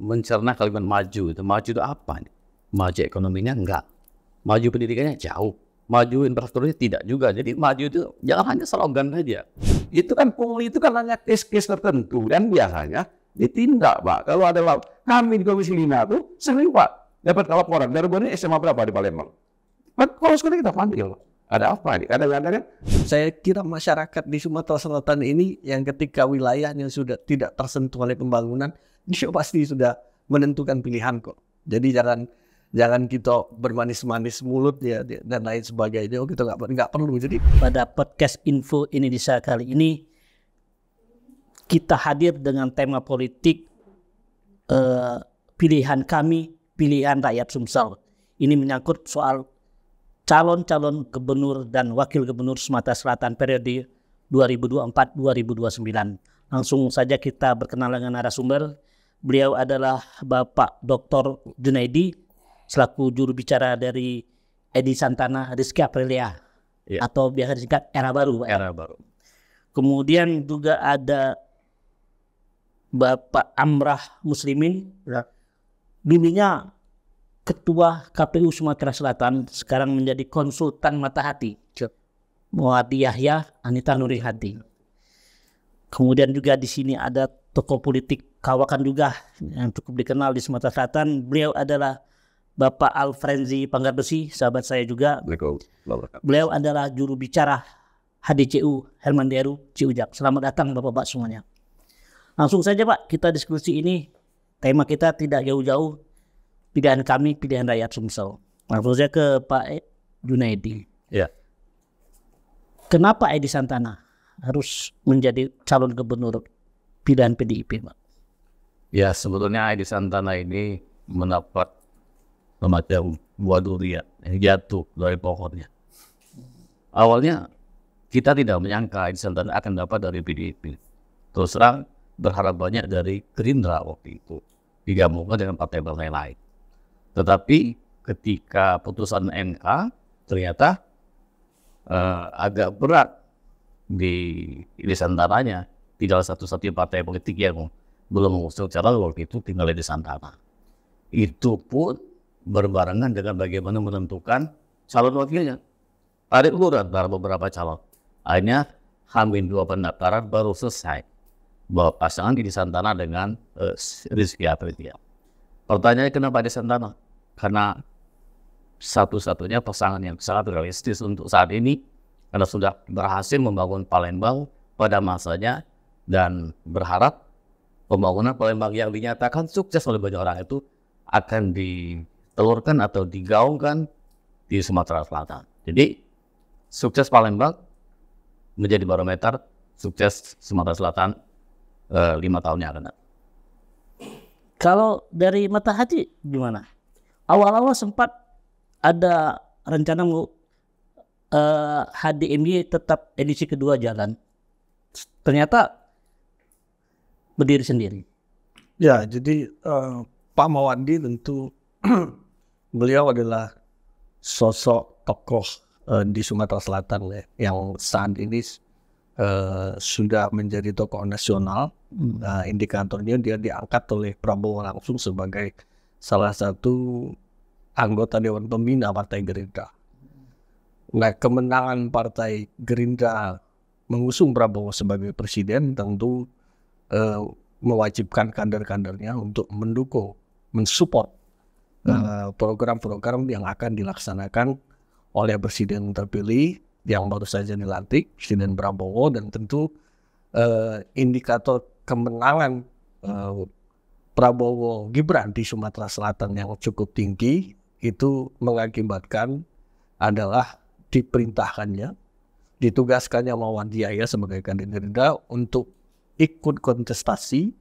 mencerna kalimat maju itu apa nih? Maju ekonominya enggak, maju pendidikannya jauh, maju infrastrukturnya tidak juga. Jadi maju itu jangan hanya slogan saja. Itu kan pungli itu kan hanya case-case tertentu dan biasanya ditindak, Pak. Kalau ada kami di Komisi 5 tuh sering, Pak, dapat laporan dari SMA berapa di Palembang. Kalau sekarang kita panggil, ada apa nih? Kadang-kadang kan saya kira masyarakat di Sumatera Selatan ini yang ketika wilayahnya sudah tidak tersentuh oleh pembangunan, dia pasti sudah menentukan pilihan kok. Jadi jangan kita bermanis-manis mulut ya dan lain sebagainya. Kita nggak perlu. Jadi pada podcast Info Indonesia kali ini kita hadir dengan tema politik pilihan kami, pilihan rakyat Sumsel. Ini menyangkut soal calon-calon gubernur dan wakil gubernur Sumatera Selatan periode 2024-2029. Langsung saja kita berkenalan dengan narasumber. Beliau adalah Bapak Dr. Junaidi selaku juru bicara dari Edi Santana Rizky Aprilia atau biasa disingkat Era Baru, Pak. era baru. Kemudian juga ada Bapak Amrah Muslimin, dulunya Ketua KPU Sumatera Selatan, sekarang menjadi konsultan mata hati. Muhammad Yahya Anita Nurihati. Kemudian juga di sini ada tokoh politik kawakan juga yang cukup dikenal di Sumatera Selatan. Beliau adalah Bapak Alfrenzi Panggarbesi, sahabat saya juga. Beliau adalah juru bicara HDCU Herman Deru Ciujak. Selamat datang Bapak-bapak semuanya. Langsung saja Pak, kita diskusi ini. Tema kita tidak jauh-jauh. Pilihan kami, pilihan rakyat Sumsel. Langsung saja ke Pak Junaidi. Ya. Kenapa Edi Santana harus menjadi calon gubernur pilihan PDIP, Pak? Ya, sebetulnya Edi Santana ini mendapat semacam buah durian yang jatuh dari pohonnya. Awalnya kita tidak menyangka Edi Santana akan dapat dari PDIP. Terus terang berharap banyak dari Gerindra waktu itu, digabungkan dengan partai-partai lain. Tetapi ketika putusan MK ternyata agak berat di Santananya. Tinggal satu-satunya partai politik yang belum mengusung calon waktu itu tinggal di Santana. Itu pun berbarengan dengan bagaimana menentukan calon wakilnya. Ada urutan beberapa calon. Akhirnya H-2 pendaftaran baru selesai bahwa pasangan di Santana dengan Rizky Aprilia. Pertanyaannya kenapa di Santana? Karena satu-satunya pasangan yang sangat realistis untuk saat ini, karena sudah berhasil membangun Palembang pada masanya dan berharap pembangunan Palembang yang dinyatakan sukses oleh banyak orang itu akan ditelurkan atau digaungkan di Sumatera Selatan. Jadi sukses Palembang menjadi barometer sukses Sumatera Selatan 5 tahun yang akan datang. Kalau dari mata hati gimana? Awal-awal sempat ada rencana mau HDMY tetap edisi kedua jalan. Ternyata berdiri sendiri. ya, jadi Pak Mawandi tentu beliau adalah sosok tokoh di Sumatera Selatan ya, yang saat ini sudah menjadi tokoh nasional. Indikatornya dia diangkat oleh Prabowo langsung sebagai salah satu anggota Dewan Pembina Partai Gerindra. Nah, kemenangan Partai Gerindra mengusung Prabowo sebagai presiden tentu mewajibkan kader-kadernya untuk mendukung, mensupport program-program yang akan dilaksanakan oleh presiden terpilih yang baru saja dilantik, Presiden Prabowo. Dan tentu indikator kemenangan Prabowo Gibran di Sumatera Selatan yang cukup tinggi itu mengakibatkan adalah diperintahkannya, ditugaskannya Mawandi Yahya sebagai kader Gerindra untuk ikut kontestasi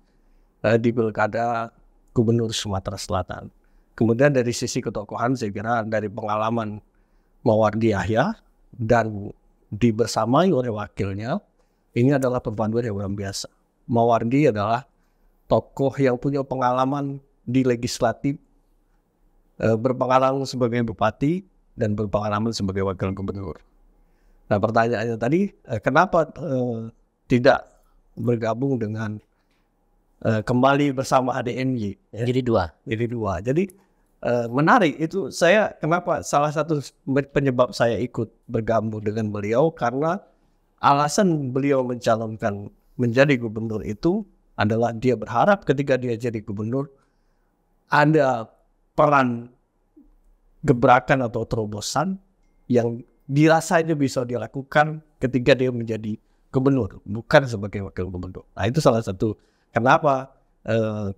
di Pilkada Gubernur Sumatera Selatan. Kemudian dari sisi ketokohan saya kira dari pengalaman Mawandi Yahya dan dibersamai oleh wakilnya, ini adalah perpaduan yang luar biasa. Mawandi adalah tokoh yang punya pengalaman di legislatif, berpengalaman sebagai bupati dan berpengalaman sebagai wakil gubernur. Nah, pertanyaannya tadi, kenapa tidak bergabung dengan kembali bersama HDMY. Ya. Jadi dua. Jadi dua. Jadi menarik itu, saya kenapa salah satu penyebab saya ikut bergabung dengan beliau karena alasan beliau mencalonkan menjadi gubernur itu adalah dia berharap ketika dia jadi gubernur ada peran gebrakan atau terobosan yang dirasanya bisa dilakukan ketika dia menjadi gubernur, bukan sebagai wakil gubernur. Nah itu salah satu kenapa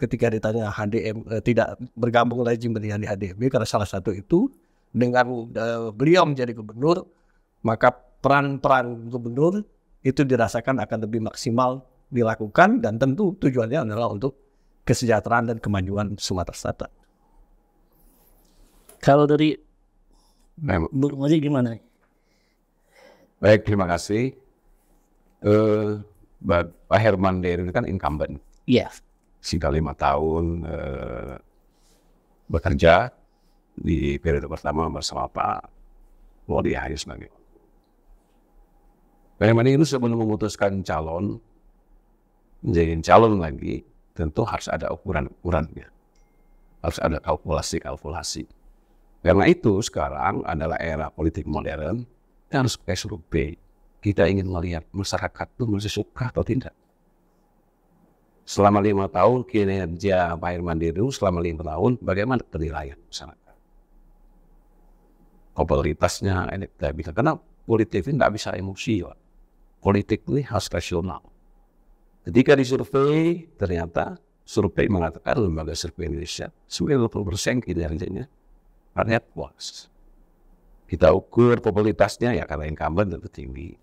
ketika ditanya HDM tidak bergabung lagi menjadi HDM, karena salah satu itu dengan beliau menjadi gubernur, maka peran-peran gubernur itu dirasakan akan lebih maksimal dilakukan, dan tentu tujuannya adalah untuk kesejahteraan dan kemajuan Sumatera Selatan. Kalau dari Bu Mozi gimana? Baik, terima kasih. Pak Herman Deru ini kan incumbent. Iya. Sudah 5 tahun bekerja di periode pertama bersama Pak Wali Yahya sebagai. Pak Herman Deru sebelum memutuskan calon, menjadi calon lagi, tentu harus ada ukuran-ukurannya. Harus ada kalkulasi-kalkulasi. Karena itu sekarang adalah era politik modern, kita harus pakai survei. Kita ingin melihat masyarakat itu masih suka atau tidak. Selama 5 tahun kinerja Pak Herman Deru, selama 5 tahun bagaimana penilaian masyarakat? Popularitasnya, elektabilitas. Karena politik ini tidak bisa emosi, Pak. Politik ini harus rasional. Ketika disurvei, ternyata survei mengatakan lembaga survei Indonesia 90% kinerjanya rakyat puas. Kita ukur popularitasnya ya karena incumbent tentu tinggi.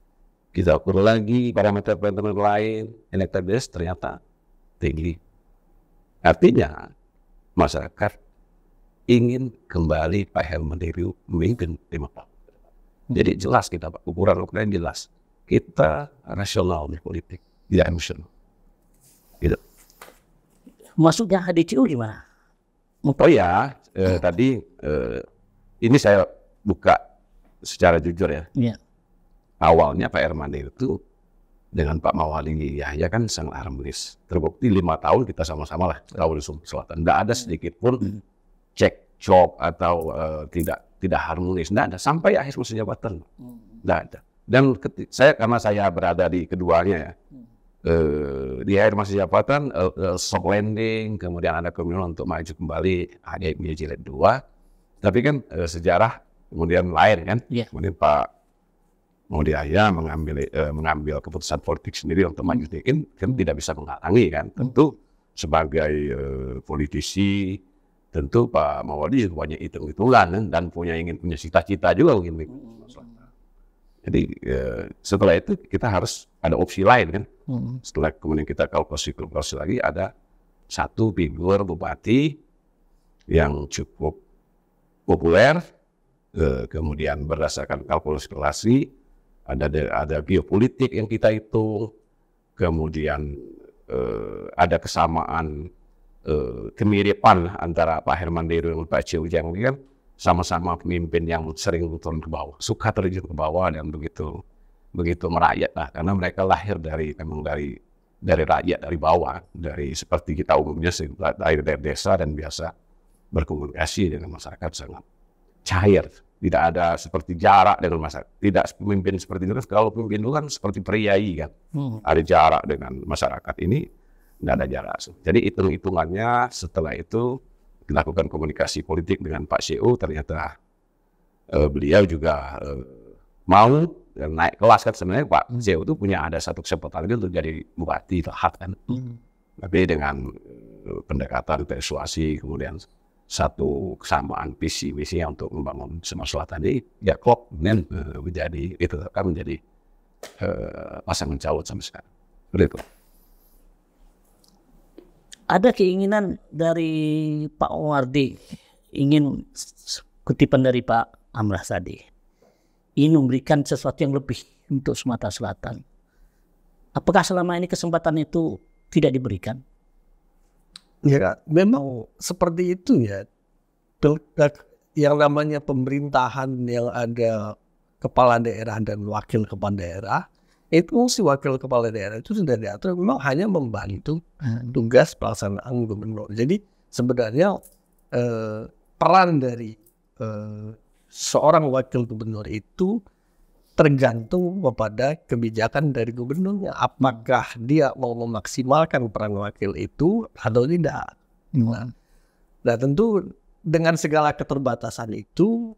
Kita ukur lagi parameter-parameter lain, elektabilitas ternyata tinggi. Artinya masyarakat ingin kembali Pak Herman Deru memimpin 5 tahun. Jadi jelas kita Pak, ukuran-ukuran jelas. Kita rasional di politik, tidak emosional. Gitu. Maksudnya HDCU gimana? Oh ya, tadi ini saya buka secara jujur ya. Iya. Awalnya Pak Herman Deru itu dengan Pak Mawali Yahya kan sangat harmonis. Terbukti 5 tahun kita sama-sama lah tahu di Sumatera Selatan. Tidak ada sedikit pun cekcok atau tidak harmonis. Tidak ada sampai akhir masa jabatan. Tidak ada. Dan karena saya berada di keduanya ya. Di akhir masa jabatan soft landing, kemudian ada keinginan untuk maju kembali hanya jilid 2. Tapi kan sejarah kemudian lain kan. Yeah. Kemudian Pak Mawali Yahya mengambil keputusan politik sendiri untuk maju, kan tidak bisa menghalangi kan. Tentu sebagai politisi, tentu Pak Mawali juga banyak hitung-hitungan kan, dan punya cita-cita juga mungkin. Jadi setelah itu kita harus ada opsi lain kan. Setelah kemudian kita kalkulasi lagi, ada satu figur bupati yang cukup populer, kemudian berdasarkan kalkulasi ada geopolitik yang kita hitung, kemudian ada kesamaan kemiripan antara Pak Herman Deru dan Pak Ciu Ujang kan sama-sama pemimpin yang sering turun ke bawah, suka terjun ke bawah dan begitu merakyat lah, karena mereka lahir dari rakyat, dari bawah, dari seperti kita umumnya dari desa dan biasa berkomunikasi dengan masyarakat sangat cair. Tidak ada seperti jarak dengan masyarakat. Tidak pemimpin seperti itu. Kalau pemimpin itu kan seperti priai kan. Ada jarak dengan masyarakat. Ini tidak ada jarak. Jadi hitung-hitungannya setelah itu dilakukan komunikasi politik dengan Pak CEO. Ternyata beliau juga mau dan naik kelas kan. Sebenarnya Pak CEO itu punya ada satu kesempatan untuk jadi bupati hak kan. Tapi dengan pendekatan persuasi kemudian satu kesamaan visi misi untuk membangun Sumatera Selatan ini ya klop dan menjadi itu akan menjadi pasangan calon sampai sekarang. Begitu. Ada keinginan dari Pak Wardi ingin kutipan dari Pak Amrah tadi ingin memberikan sesuatu yang lebih untuk Sumatera Selatan. Apakah selama ini kesempatan itu tidak diberikan? Ya, memang seperti itu ya. Yang namanya pemerintahan yang ada kepala daerah dan wakil kepala daerah Itu si wakil kepala daerah itu sudah diatur memang hanya membantu tugas pelaksanaan gubernur. Jadi sebenarnya peran dari seorang wakil gubernur itu tergantung kepada kebijakan dari gubernurnya. Apakah dia mau memaksimalkan peran wakil itu atau tidak. Nah tentu dengan segala keterbatasan itu,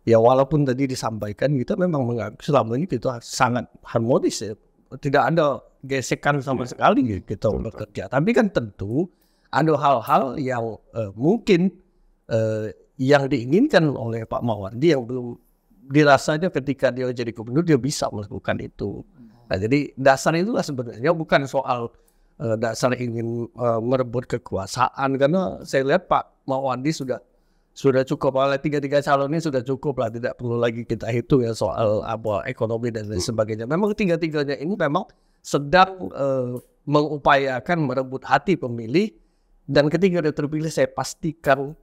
ya walaupun tadi disampaikan kita memang menganggap selama ini kita sangat harmonis ya. Tidak ada gesekan sama sekali kita bekerja. Tapi kan tentu ada hal-hal yang mungkin yang diinginkan oleh Pak Mawardi yang belum dirasanya ketika dia jadi gubernur dia bisa melakukan itu. Nah, jadi dasar itulah sebenarnya bukan soal dasar ingin merebut kekuasaan, karena saya lihat Pak Mawardi sudah cukup, oleh tiga calon ini sudah cukup lah, tidak perlu lagi kita hitung ya soal apa ekonomi dan lain sebagainya. Memang tiga-tiganya ini memang sedang mengupayakan merebut hati pemilih, dan ketika dia terpilih saya pastikan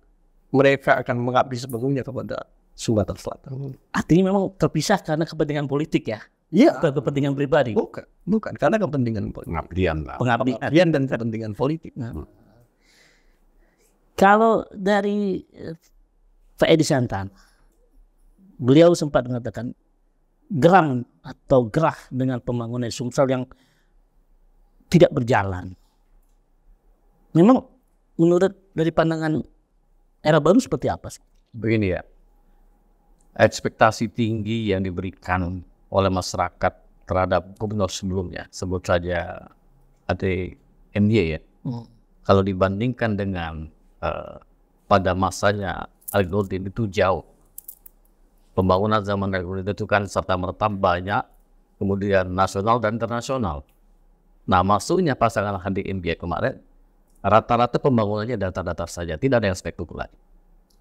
mereka akan mengabdi sepenuhnya kepada Sumatera Selatan. Artinya memang terpisah karena kepentingan politik ya? Iya. Bukan kepentingan pribadi? Bukan karena kepentingan politik. Pengabdian dan kepentingan politik. Kalau dari Pak Edi Santana, beliau sempat mengatakan geram atau gerah dengan pembangunan Sumsel yang tidak berjalan. Memang menurut dari pandangan era baru seperti apa sih? Begini ya, ekspektasi tinggi yang diberikan oleh masyarakat terhadap gubernur sebelumnya, sebut saja ADMY ya, kalau dibandingkan dengan pada masanya Alex Nurdin itu jauh. Pembangunan zaman Alex Nurdin itu kan serta-merta banyak, kemudian nasional dan internasional. Nah, masuknya pasangan ADMY kemarin, rata-rata pembangunannya datar-datar saja, tidak ada yang spektakuler.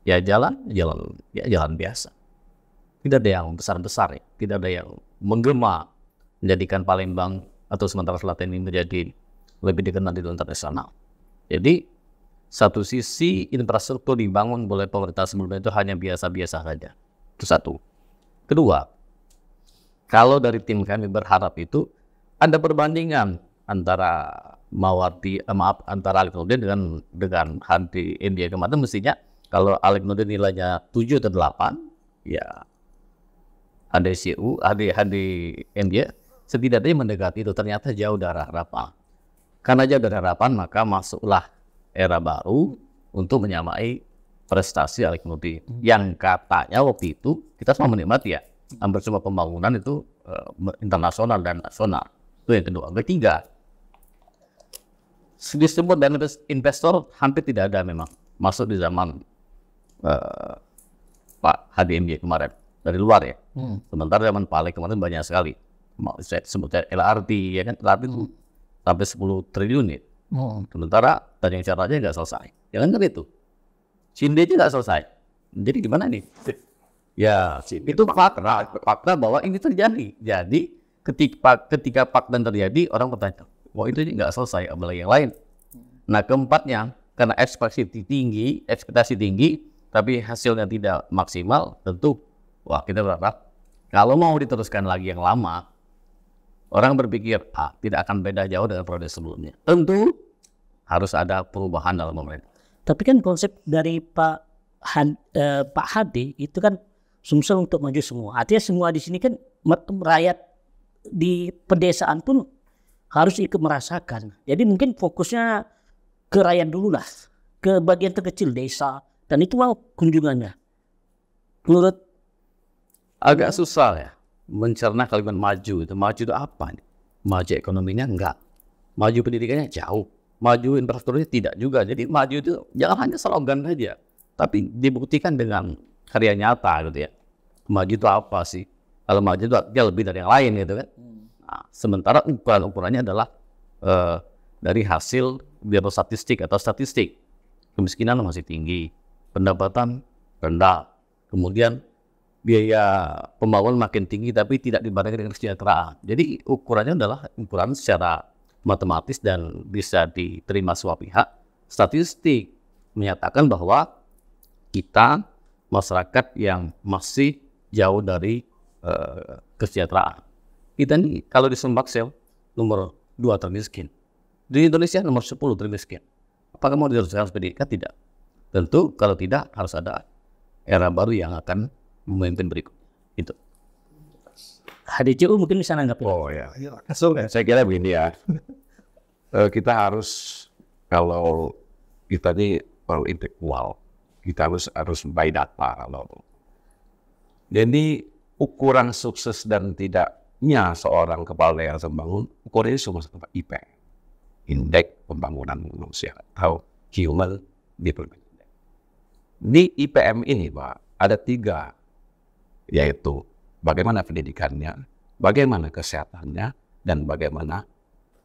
Ya jalan biasa. Tidak ada yang besar-besar ya, tidak ada yang menggema menjadikan Palembang atau Sumatera Selatan ini menjadi lebih dikenal di dunia internasional. Jadi satu sisi infrastruktur dibangun oleh pemerintah sebelumnya itu hanya biasa-biasa saja. Itu satu. Kedua, kalau dari tim kami berharap itu ada perbandingan antara antara Alex Nurdin dengan ADMY kemarin. Mestinya kalau Alex Nurdin nilainya 7 atau 8, ya ADMY setidaknya mendekati itu. Ternyata jauh dari harapan. Karena jauh dari harapan, maka masuklah era baru untuk menyamai prestasi Alex Nurdin. Yang katanya waktu itu kita semua menikmati ya, hampir semua pembangunan itu internasional dan nasional. Itu yang kedua. Ketiga, disebut dan investor hampir tidak ada memang masuk di zaman Pak ADMY kemarin dari luar ya. Sementara zaman Pak Alex kemarin banyak sekali. Saya sebutnya LRT ya kan, LRT itu sampai 10 triliun ya. Sementara tadi yang caranya nggak selesai. Jangan kan itu. Cinde aja nggak selesai. Jadi gimana nih? Ya itu fakta bahwa ini terjadi. Jadi ketika fakta terjadi, orang bertanya, wah itu nggak selesai, apalagi yang lain. Nah, keempatnya, karena ekspektasi tinggi, tapi hasilnya tidak maksimal, tentu, wah kita berharap kalau mau diteruskan lagi yang lama, orang berpikir, tidak akan beda jauh dengan periode sebelumnya. Tentu harus ada perubahan dalam pemerintah. Tapi kan konsep dari Pak Hadi itu kan Sumsel untuk maju semua. Artinya semua di sini kan rakyat di pedesaan pun harus ikut merasakan. Jadi mungkin fokusnya ke rakyat dulu lah, ke bagian terkecil desa, dan itu mau kunjungannya. Menurut agak susah ya mencerna kalimat maju itu. Maju itu apa nih? Maju ekonominya enggak, maju pendidikannya jauh, maju infrastrukturnya tidak juga. Jadi maju itu jangan hanya slogan saja, tapi dibuktikan dengan karya nyata gitu ya. Maju itu apa sih? Kalau maju itu dia lebih dari yang lain gitu kan. Nah, sementara ukurannya adalah dari hasil biar statistik atau statistik. Kemiskinan masih tinggi, pendapatan rendah, kemudian biaya pembangunan makin tinggi tapi tidak dibarengi dengan kesejahteraan. Jadi ukurannya adalah ukuran secara matematis dan bisa diterima semua pihak. Statistik menyatakan bahwa kita masyarakat yang masih jauh dari kesejahteraan. Kita nih kalau di Sumbaksel nomor 2 termiskin. Di Indonesia nomor 10 termiskin. Apakah mau diteruskan pendidikan? Tidak. Tentu kalau tidak harus ada era baru yang akan memimpin berikutnya. Itu. HDCU mungkin bisa nanggap. Oh ya. Saya kira begini ya. Kita harus, kalau kita ini orang intelektual, kita harus by data. Jadi ukuran sukses dan tidaknya seorang kepala daerah membangun, ukurannya cuma satu, IPM, Indeks Pembangunan Manusia atau Human Development Index. Di IPM ini, Pak, ada 3, yaitu bagaimana pendidikannya, bagaimana kesehatannya, dan bagaimana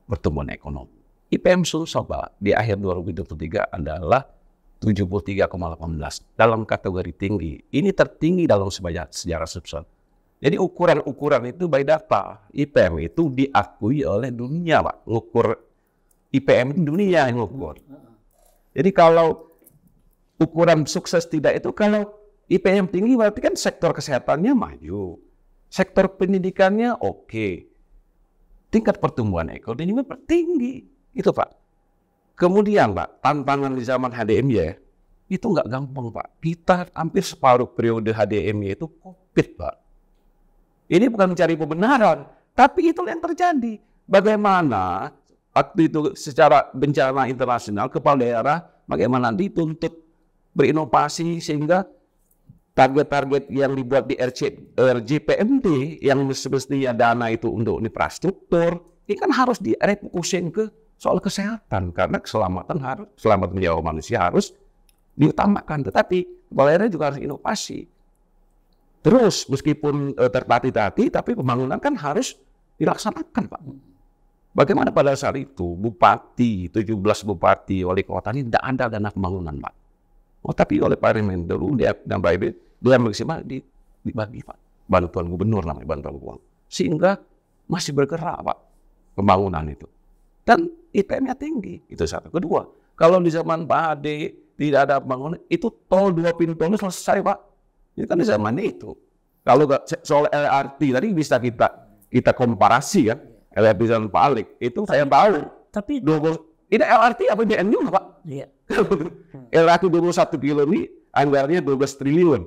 pertumbuhan ekonomi. IPM susah, Pak, di akhir 2023 adalah 73,18 dalam kategori tinggi. Ini tertinggi dalam sejarah subsahara. Jadi ukuran-ukuran itu by data. IPM itu diakui oleh dunia, Pak. Ukur IPM itu dunia yang ukur. Jadi kalau ukuran sukses tidak itu, kalau IPM tinggi berarti kan sektor kesehatannya maju. Sektor pendidikannya oke. Tingkat pertumbuhan ekonomi tinggi. Itu, Pak. Kemudian, Pak, tantangan di zaman HDMY itu nggak gampang, Pak. Kita hampir separuh periode HDMY itu COVID, Pak. Ini bukan mencari pembenaran, tapi itu yang terjadi. Bagaimana waktu itu secara bencana internasional, kepala daerah bagaimana dituntut berinovasi sehingga target-target yang dibuat di RJPMD yang semestinya dana itu untuk infrastruktur, ini kan harus direfokusin ke soal kesehatan, karena keselamatan nyawa manusia harus diutamakan. Tetapi kepala daerah juga harus inovasi. Terus meskipun tertatih-tatih, tapi pembangunan kan harus dilaksanakan, Pak. Bagaimana pada saat itu bupati, 17 bupati, wali kota ini tidak ada dana pembangunan, Pak. Oh, tapi oleh Pak Remen dulu dia maksimal dibagi, Pak. Bantuan gubernur namanya, bantuan uang. Sehingga masih bergerak, Pak, pembangunan itu. Dan IPM-nya tinggi, itu satu. Kedua, kalau di zaman Pak Ade tidak ada pembangunan, itu tol 2 pintu selesai, Pak. Ini kan di zaman itu. Kalau soal LRT tadi bisa kita komparasi kan, LRT zaman Pak Alik, itu saya tahu. Tapi ini LRT apa BN juga, Pak? Iya. LRT 21 kilo ini anggarannya 12 triliun.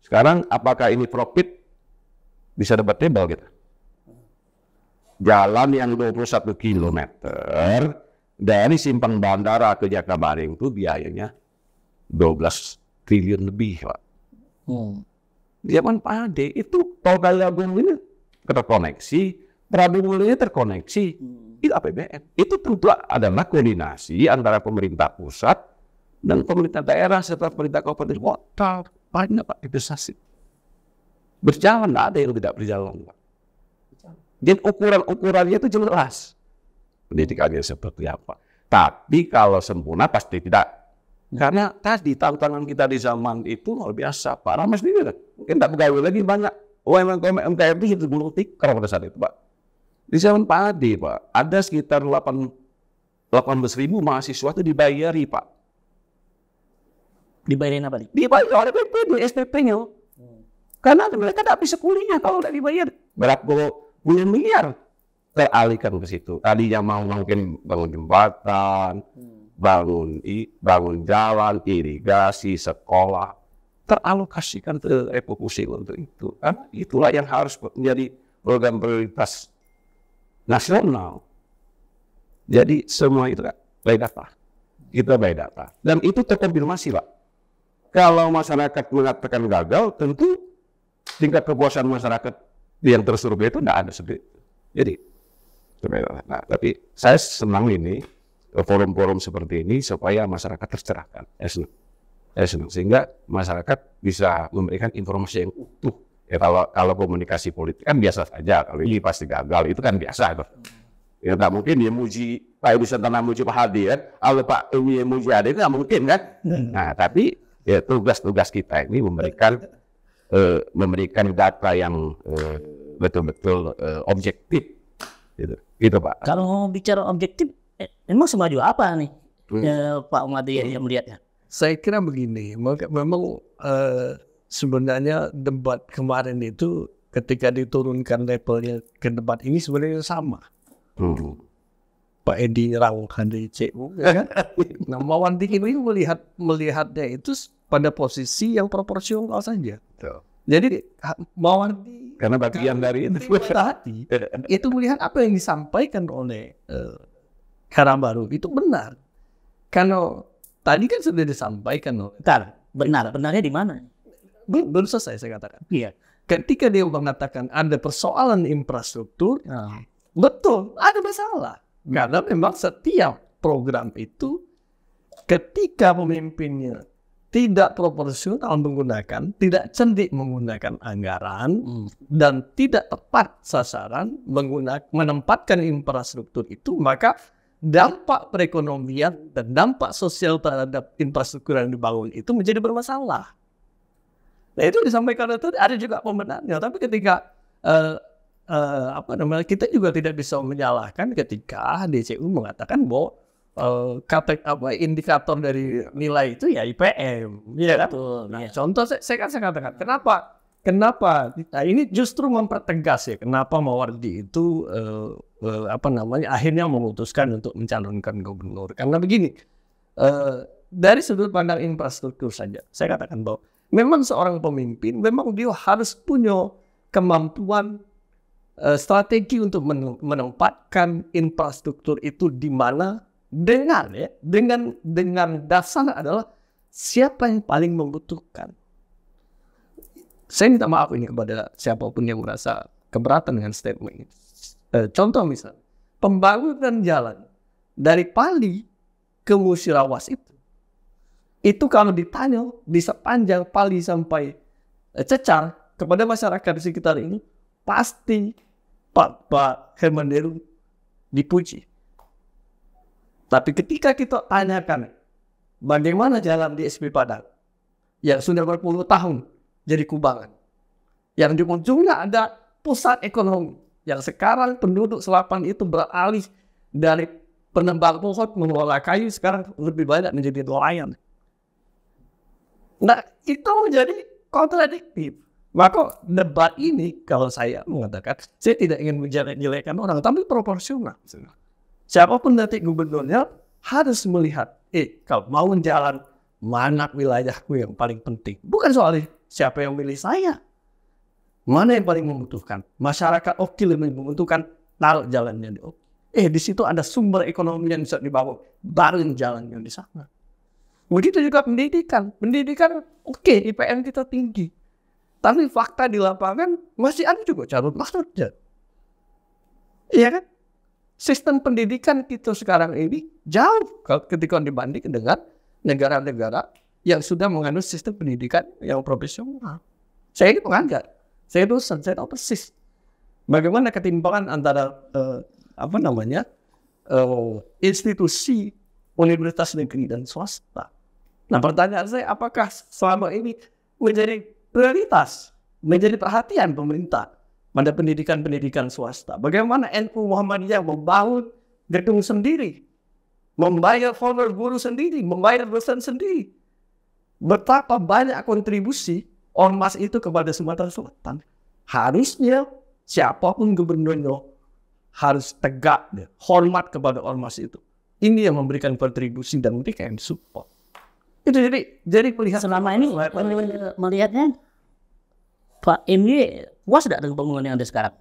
Sekarang apakah ini profit? Bisa debatable gitu. Jalan yang 21 km dari simpang bandara ke Jakabaring itu biayanya 12 triliun lebih, Pak. Zaman Pak Ade itu tol Kaliagung ini terkoneksi, Prabu-Mulya terkoneksi, itu APBN. Itu tentu adalah koordinasi antara pemerintah pusat dan pemerintah daerah serta pemerintah kabupaten kota. Banyak, Pak, investasi. Berjalan, tidak ada yang tidak berjalan, Pak. Jadi ukuran-ukurannya itu jelas. Pendidikannya seperti apa. Tapi kalau sempurna pasti tidak. Karena tadi tantangan kita di zaman itu luar biasa, Pak. Ramai sendiri kan. Mungkin tak pegawai lagi banyak. UMKM itu gulung tikar pada saat itu, Pak. Di zaman Pak Ade, Pak, ada sekitar 18.000 mahasiswa itu dibayari, Pak. Dibayarin apa nih? Dibayar oleh PP, SPP-nya. Karena mereka tidak bisa kuliah kalau tidak dibayar. Berapa puluh miliar teralihkan ke situ. Tadinya mau mungkin bangun jembatan, bangun jalan, irigasi, sekolah, teralokasikan refokusi untuk itu. Karena itulah yang harus menjadi program prioritas nasional. Jadi semua itu kan by data. Kita by data. Dan itu terkonfirmasi, Pak. Kalau masyarakat mengatakan gagal, tentu tingkat kepuasan masyarakat yang tersurvei itu tidak ada sedikit. Jadi, nah, tapi saya senang ini forum-forum seperti ini supaya masyarakat tercerahkan. Saya senang sehingga masyarakat bisa memberikan informasi yang utuh. Ya, kalau komunikasi politik kan biasa saja. Kalau ini pasti gagal, itu kan biasa. Ya tak mungkin dia muji Pak Edi Santana, muji Pak Hadi kan. Kalau Pak Edi muji Hadi itu nggak mungkin kan. Nah, tapi ya tugas-tugas kita ini memberikan data yang betul-betul objektif, gitu Pak. Kalau bicara objektif, emang semaju apa nih Pak Umadi yang melihatnya? Saya kira begini, memang sebenarnya debat kemarin itu ketika diturunkan levelnya ke debat ini sebenarnya sama. Pak Edi Rangkan dari CU, ya kan? Nah, Mawardi ini melihatnya itu pada posisi yang proporsional saja. Jadi Mawardi Karena bagian dari itu. tadi itu melihat apa yang disampaikan oleh Karambaru itu benar. Karena tadi kan sudah disampaikan oleh Benarnya di mana? belum selesai saya katakan. Iya. Ketika dia mengatakan ada persoalan infrastruktur, betul ada masalah. Karena memang setiap program itu ketika pemimpinnya tidak proporsional menggunakan, tidak cerdik menggunakan anggaran, dan tidak tepat sasaran menempatkan infrastruktur itu, maka dampak perekonomian dan dampak sosial terhadap infrastruktur yang dibangun itu menjadi bermasalah. Nah, itu disampaikan itu ada juga pembenarnya, tapi ketika kita juga tidak bisa menyalahkan ketika DCU mengatakan bahwa indikator dari nilai itu ya IPM, ya kan? Nah, contoh saya katakan kenapa nah, ini justru mempertegas ya kenapa Mawardi itu akhirnya memutuskan untuk mencalonkan gubernur. Karena begini, dari sudut pandang infrastruktur saja saya katakan bahwa memang seorang pemimpin memang dia harus punya kemampuan strategi untuk menempatkan infrastruktur itu di mana dengan dasar adalah siapa yang paling membutuhkan. Saya minta maaf ini kepada siapapun yang merasa keberatan dengan statement ini. Contoh misalnya, pembangunan jalan dari Pali ke Musirawas itu kalau ditanya di sepanjang Pali sampai Cecar kepada masyarakat di sekitar ini, pasti Pak Herman Deru dipuji. Tapi ketika kita tanyakan bagaimana jalan di SP Padang yang sudah berpuluh tahun jadi kubangan, yang di ujungnya ada pusat ekonomi yang sekarang penduduk selapan itu beralih dari penebang pohon mengelola kayu sekarang lebih banyak menjadi nelayan. Nah, itu menjadi kontradiktif. Maka debat ini kalau saya mengatakan, saya tidak ingin menjelek-jelekan orang, tapi proporsional. Siapapun nanti gubernurnya harus melihat, kalau mau jalan mana wilayahku yang paling penting. Bukan soal siapa yang milih saya. Mana yang paling membutuhkan. Masyarakat oke lebih membutuhkan, taruh jalannya di oke. Di situ ada sumber ekonomi yang bisa dibangun. Baru jalannya di sana. Begitu juga pendidikan. Pendidikan oke, IPM kita tinggi. Tapi fakta di lapangan masih ada juga carut marut. Iya kan? Sistem pendidikan kita sekarang ini jauh ketika dibandingkan dengan negara-negara yang sudah menganut sistem pendidikan yang profesional. Saya ini pengajar, saya dosen, saya tahu persis bagaimana ketimpangan antara institusi universitas negeri dan swasta. Nah, pertanyaan saya, apakah selama ini menjadi prioritas, menjadi perhatian pemerintah pada pendidikan-pendidikan swasta? Bagaimana NU Muhammadiyah membangun gedung sendiri, membayar honor guru sendiri, membayar dosen sendiri? Betapa banyak kontribusi ormas itu kepada Sumatera Selatan. Harusnya siapapun gubernurnya harus tegak, hormat kepada ormas itu. Ini yang memberikan kontribusi dan memberikan support. Itu jadi melihat selama ini melihatnya Pak MY puas tidak dengan pembangunan yang ada sekarang?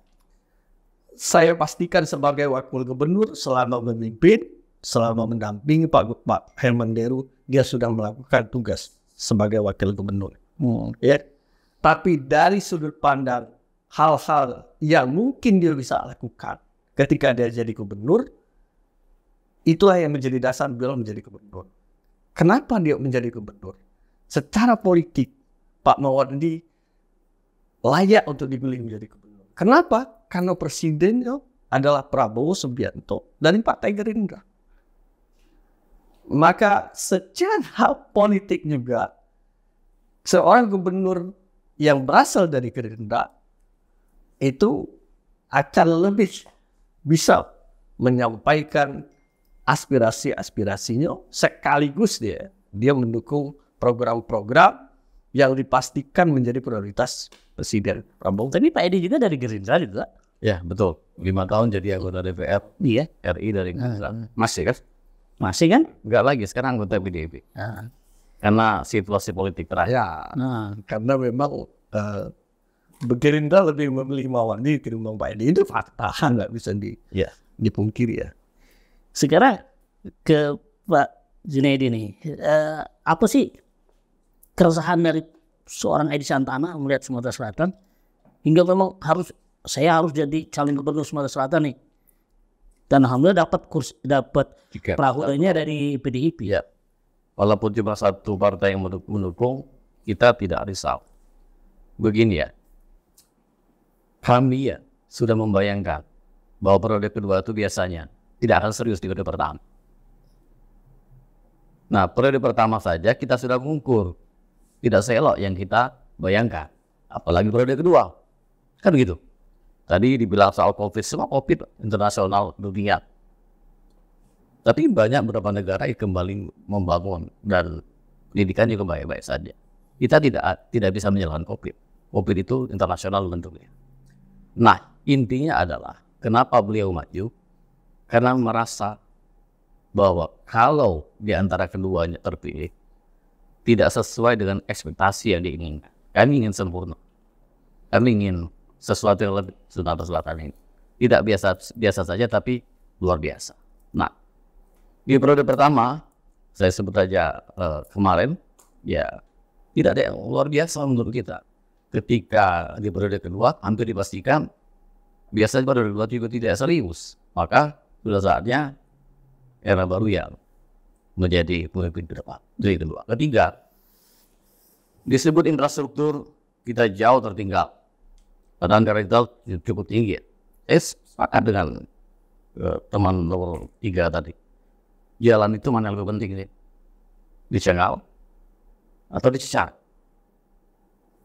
Saya pastikan sebagai wakil gubernur selama memimpin, selama mendampingi Pak Herman Deru, dia sudah melakukan tugas sebagai wakil gubernur. Ya. Tapi dari sudut pandang hal-hal yang mungkin dia bisa lakukan ketika dia jadi gubernur, itulah yang menjadi dasar beliau menjadi gubernur. Kenapa dia menjadi gubernur? Secara politik, Pak Mawardi layak untuk dipilih menjadi gubernur. Kenapa? Karena presidennya adalah Prabowo Subianto dari Partai Gerindra. Maka secara politik juga, seorang gubernur yang berasal dari Gerindra itu akan lebih bisa menyampaikan aspirasi-aspirasinya sekaligus dia mendukung program-program yang dipastikan menjadi prioritas Presiden Prabowo. Tapi Pak Edi juga dari Gerindra juga. Ya betul, 5 tahun jadi anggota DPR Iya. RI dari Gerindra. Masih kan? Masih kan? Enggak lagi, sekarang anggota PDIP. Nah, Karena situasi politik terakhir. Ya, nah. karena memang Gerindra lebih memilih Mawandi ketimbang Pak Edi, itu fakta, nggak bisa Ya. dipungkiri ya. Sekarang ke Pak Junaidi nih, apa sih keresahan dari seorang Edi Santana melihat Sumatera Selatan hingga memang saya harus jadi calon gubernur Sumatera Selatan nih, dan alhamdulillah dapat perahuannya dari PDIP. Ya. Walaupun cuma satu partai yang mendukung, kita tidak risau. Begini ya, kami ya sudah membayangkan bahwa periode kedua itu biasanya tidak akan serius di periode pertama. Nah, periode pertama saja kita sudah mengukur tidak seelok yang kita bayangkan, apalagi periode kedua. Kan gitu. Tadi dibilang soal COVID, semua COVID internasional dunia. Tapi banyak beberapa negara yang kembali membangun dan pendidikan juga baik-baik saja. Kita tidak bisa menyalahkan COVID. COVID itu internasional tentunya. Nah, intinya adalah kenapa beliau maju? Karena merasa bahwa kalau di antara keduanya terpilih tidak sesuai dengan ekspektasi yang diinginkan. Kami ingin sempurna. Kami ingin sesuatu yang lebih Sumatera Selatan ini. Tidak biasa saja tapi luar biasa. Nah, di periode pertama, saya sebut saja kemarin, ya tidak ada yang luar biasa menurut kita. Ketika di periode kedua, hampir dipastikan, biasanya periode kedua juga tidak serius. Maka sudah saatnya era baru yang menjadi pemimpin ke depan. Jadi kedua. Ketiga, disebut infrastruktur, kita jauh tertinggal. Padahal kita cukup tinggi. Sepakat dengan teman nomor 3 tadi. Jalan itu mana yang lebih penting sih? Di Cengau atau di Cicar?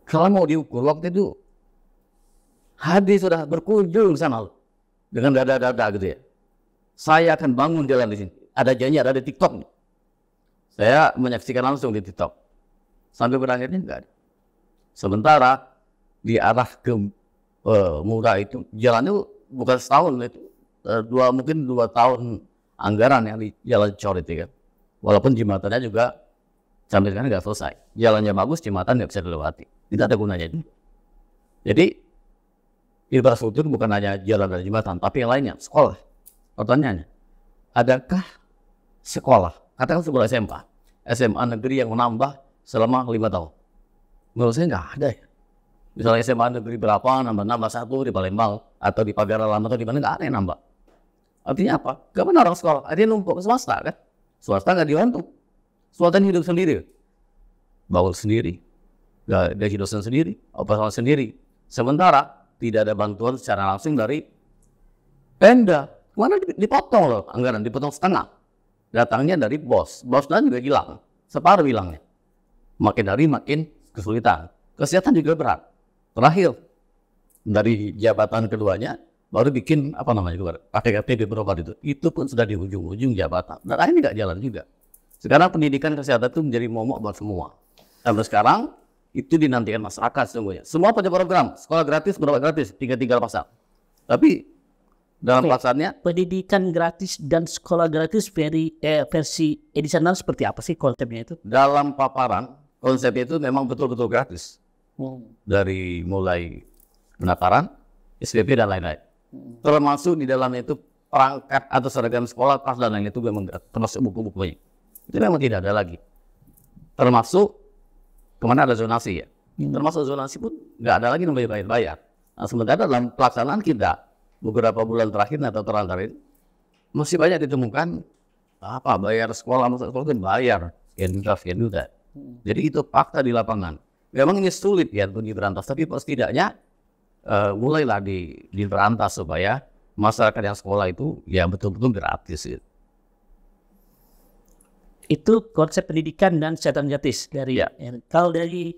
Kalau mau diukur waktu itu Hadi sudah berkunjung sana dengan dada-dada gitu ya. Saya akan bangun jalan di sini. Ada janji, ada di TikTok. Saya menyaksikan langsung di TikTok. Sampai berakhirnya enggak ada. Sementara di arah ke Murah itu jalannya bukan setahun itu, mungkin 2 tahun anggaran yang di jalan Cor itu kan. Walaupun jembatannya juga sampai sekarang nggak selesai. Jalannya bagus, jembatan nggak bisa dilewati. Tidak ada gunanya. Jadi infrastruktur bukan hanya jalan dan jembatan, tapi yang lainnya, sekolah. Pertanyaannya, adakah sekolah, katakan sekolah SMA negeri yang menambah selama 5 tahun? Menurut saya nggak ada ya. Misalnya SMA negeri berapa, nambah 1 di Palembang, atau di Pagar Lama, atau di mana, nggak ada yang nambah. Artinya apa? Gak benar orang sekolah. Artinya numpuk ke swasta kan? Swasta nggak dibantu. Swasta hidup sendiri. Bangun sendiri. Gaji dosen sendiri. Operasional sendiri. Sementara tidak ada bantuan secara langsung dari Pemda. Kemana dipotong loh anggaran? Dipotong setengah. Datangnya dari bos. Bosnya juga hilang. Separuh hilangnya. Makin hari makin kesulitan. Kesehatan juga berat. Terakhir, dari jabatan keduanya, baru bikin apa namanya juga PKP berobat itu pun sudah di ujung-ujung jabatan dan akhirnya nggak jalan juga. Sekarang pendidikan kesehatan itu menjadi momok buat semua. Sampai sekarang itu dinantikan masyarakat sesungguhnya. Semua punya program sekolah gratis, berobat gratis, tinggal pasang. Tapi dalam pelaksanaannya pendidikan gratis dan sekolah gratis versi Edi Santana seperti apa sih konsepnya itu? dalam paparan konsepnya itu memang betul-betul gratis. Dari mulai pendaftaran, SPP dan lain-lain. Termasuk di dalamnya itu perangkat atau seragam sekolah, tas dan lain itu memang termasuk buku-bukunya. Itu memang tidak ada lagi. Termasuk kemana ada zonasi ya. Termasuk zonasi pun nggak ada lagi namanya bayar-bayar. Nah, sementara dalam pelaksanaan kita beberapa bulan terakhir atau terakhir ini masih banyak ditemukan apa bayar sekolah, masa sekolah itu bayar sekian juta. Jadi itu fakta di lapangan. Memang ini sulit ya untuk diberantas, tapi setidaknya mulailah diberantas supaya masyarakat yang sekolah itu ya betul-betul gratis gitu. Itu konsep pendidikan dan kesehatan gratis dari kalau dari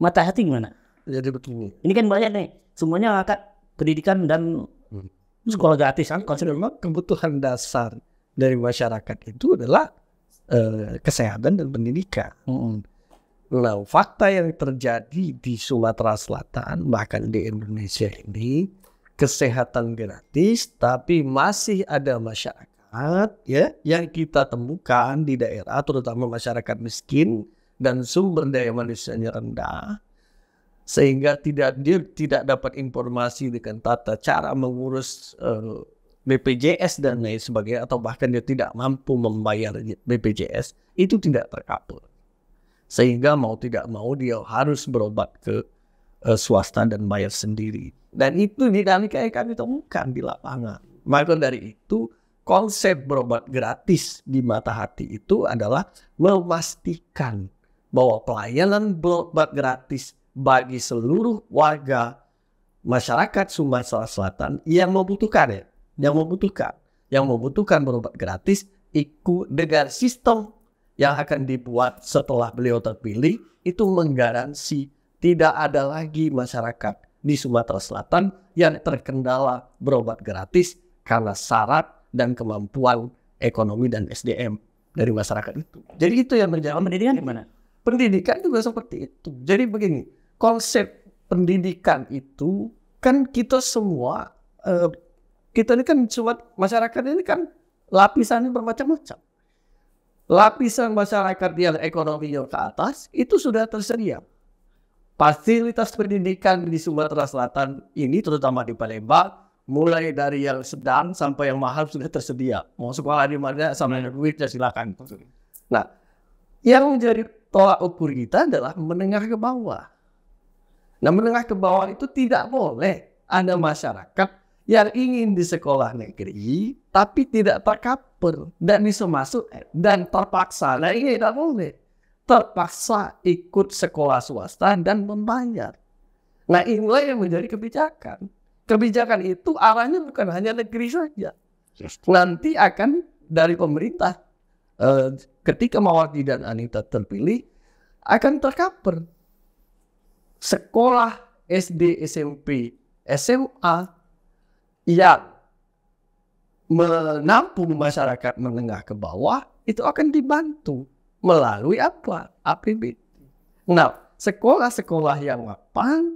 Mata Hati gimana? Jadi begini. Ini kan banyak nih, semuanya angkat pendidikan dan sekolah gratis kan konsep. Memang kebutuhan dasar dari masyarakat itu adalah kesehatan dan pendidikan. Nah, fakta yang terjadi di Sumatera Selatan, bahkan di Indonesia ini, kesehatan gratis, tapi masih ada masyarakat ya yang kita temukan di daerah, terutama masyarakat miskin dan sumber daya manusianya rendah, sehingga dia tidak dapat informasi dengan tata cara mengurus BPJS dan lain sebagainya, atau bahkan dia tidak mampu membayar BPJS, itu tidak tercover. Sehingga mau tidak mau dia harus berobat ke swasta dan bayar sendiri. Dan itu dinamika yang kami temukan di lapangan. Maka dari itu konsep berobat gratis di Mata Hati itu adalah memastikan bahwa pelayanan berobat gratis bagi seluruh warga masyarakat Sumatera Selatan yang membutuhkan berobat gratis ikut dengan sistem yang akan dibuat setelah beliau terpilih, itu menggaransi tidak ada lagi masyarakat di Sumatera Selatan yang terkendala berobat gratis karena syarat dan kemampuan ekonomi dan SDM dari masyarakat itu. Jadi itu yang menjadi Pendidikan gimana? pendidikan juga seperti itu. Jadi begini, konsep pendidikan itu kan kita semua, kita ini kan masyarakat ini kan lapisannya bermacam-macam. Lapisan masyarakat yang ekonominya ke atas itu sudah tersedia. Fasilitas pendidikan di Sumatera Selatan ini, terutama di Palembang, mulai dari yang sedang sampai yang mahal sudah tersedia. Mau sekolah di mana sama duitnya silakan. Nah, yang menjadi tolak ukur kita adalah menengah ke bawah. Nah, menengah ke bawah itu tidak boleh ada masyarakat yang ingin di sekolah negeri tapi tidak tercover dan bisa masuk dan terpaksa. Nah, ini tidak boleh. Terpaksa ikut sekolah swasta dan membayar. Nah, inilah yang menjadi kebijakan. Kebijakan itu arahnya bukan hanya negeri saja. Nanti akan dari pemerintah, ketika Mawardi dan Anita terpilih, akan tercover. Sekolah SD, SMP, SMA yang menampung masyarakat menengah ke bawah itu akan dibantu melalui apa? APBD. Nah, sekolah-sekolah yang mapan,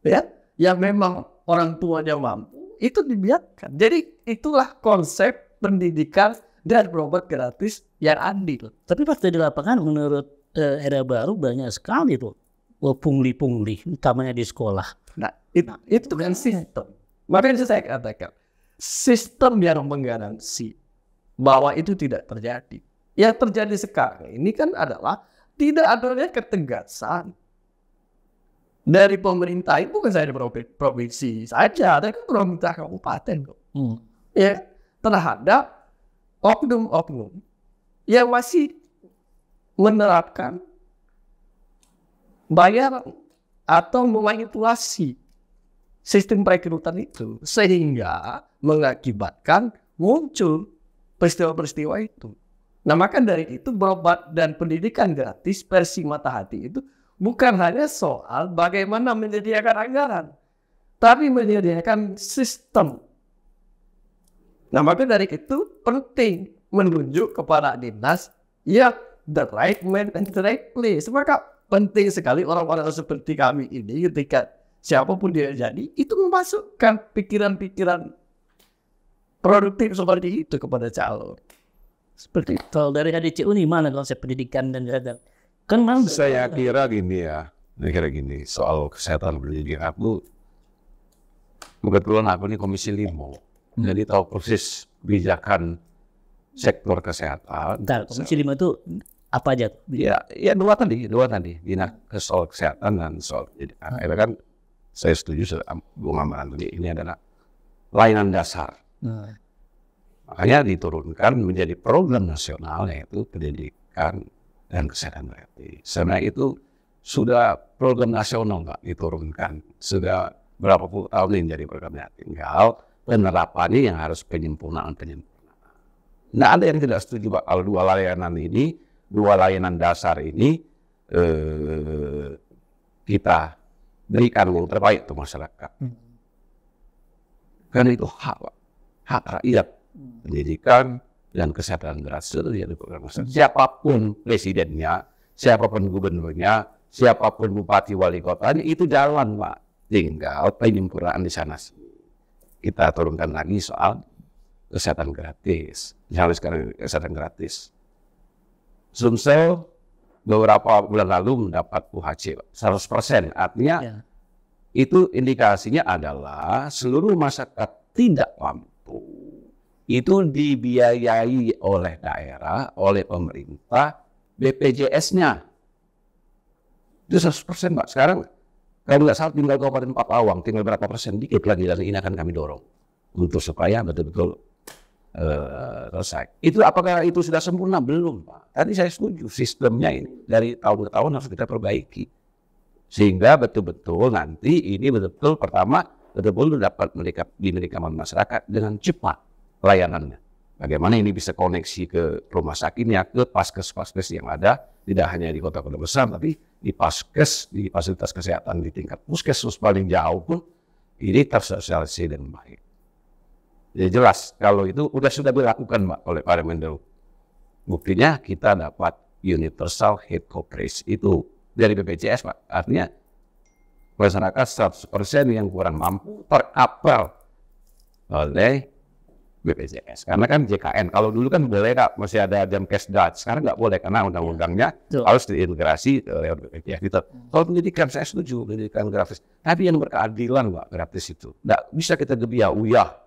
ya, yang memang orang tuanya mampu, itu dibiarkan. Jadi itulah konsep pendidikan dan berobat gratis yang adil. Tapi pas di lapangan menurut era baru banyak sekali tuh pungli-pungli, utamanya di sekolah. Nah, itu kan sistem. Makanya saya katakan, sistem yang menggaransi bahwa itu tidak terjadi. Yang terjadi sekarang ini kan adalah tidak adanya ketegasan dari pemerintah. Itu bukan saya di provinsi saja, ada kan pemerintah kabupaten kok. Ya, terhadap oknum-oknum yang masih menerapkan bayar atau memanipulasi sistem perekrutan itu, sehingga mengakibatkan muncul peristiwa-peristiwa itu. Nah, maka dari itu berobat dan pendidikan gratis versi Mata Hati itu bukan hanya soal bagaimana menyediakan anggaran, tapi menyediakan sistem. Nah, maka dari itu penting menunjuk kepada dinas yang the right man and the right place. Maka penting sekali orang-orang seperti kami ini ketika siapapun dia jadi, itu memasukkan pikiran-pikiran produktif seperti itu kepada calon. Seperti itu. Dari HDCU ini mana konsep pendidikan dan kesehatan? Kan saya kira gini ya, soal kesehatan pendidikan aku, kebetulan aku ini Komisi 5, jadi tahu persis kebijakan sektor kesehatan. Bentar, Komisi 5 itu apa aja? Ya dua tadi, Dinas soal kesehatan dan soal pendidikan. Akhirnya kan saya setuju Bung Amran tadi, ini adalah layanan dasar. Makanya diturunkan menjadi program nasional, yaitu pendidikan dan kesehatan gratis. Sebenarnya itu sudah program nasional Pak diturunkan. Sudah berapa puluh tahun ini jadi programnya. Tinggal penerapannya yang harus penyempurnaan. Nah, ada yang tidak setuju Pak, kalau dua layanan dasar ini kita berikan yang terbaik untuk masyarakat. Karena itu hak rakyat. Pendidikan dan kesehatan gratis itu jadi program nasional. Siapapun presidennya, siapapun gubernurnya, siapapun bupati wali kotanya itu jalan Pak. Tinggal penyempurnaan di sana sih. Kita turunkan lagi soal kesehatan gratis. Misalnya sekarang kesehatan gratis. Sumsel beberapa bulan lalu mendapat UHC 100%. Artinya itu indikasinya adalah seluruh masyarakat tidak mampu itu dibiayai oleh daerah, oleh pemerintah, BPJS-nya. Itu 100% Pak. Sekarang kalau nggak salah tinggal Kabupaten Papawang, tinggal berapa persen, dikit lagi, dan ini akan kami dorong untuk supaya betul-betul selesai. Itu apakah itu sudah sempurna? Belum Pak. Tadi saya setuju sistemnya ini dari tahun ke tahun harus kita perbaiki. Sehingga betul-betul nanti ini betul-betul pertama betul-betul dapat dimiliki masyarakat dengan cepat layanannya. Bagaimana ini bisa koneksi ke rumah sakitnya, ke paskes-paskes yang ada, tidak hanya di kota-kota besar, tapi di paskes, di fasilitas kesehatan di tingkat puskesmas paling jauh pun ini tersosialisasi dengan baik. Jadi jelas kalau itu sudah dilakukan Pak oleh Pak Menlu. Buktinya kita dapat universal health coverage itu dari BPJS Pak. Artinya masyarakat 100% yang kurang mampu terapel oleh BPJS. Karena kan JKN, kalau dulu kan boleh Kak, masih ada jam cash dat. Sekarang nggak boleh karena undang-undangnya harus diintegrasi lewat BPJS. Gitu. Kalau pendidikan saya setuju, pendidikan gratis. Tapi yang berkeadilan Pak, gratis itu. Nggak bisa kita uyah.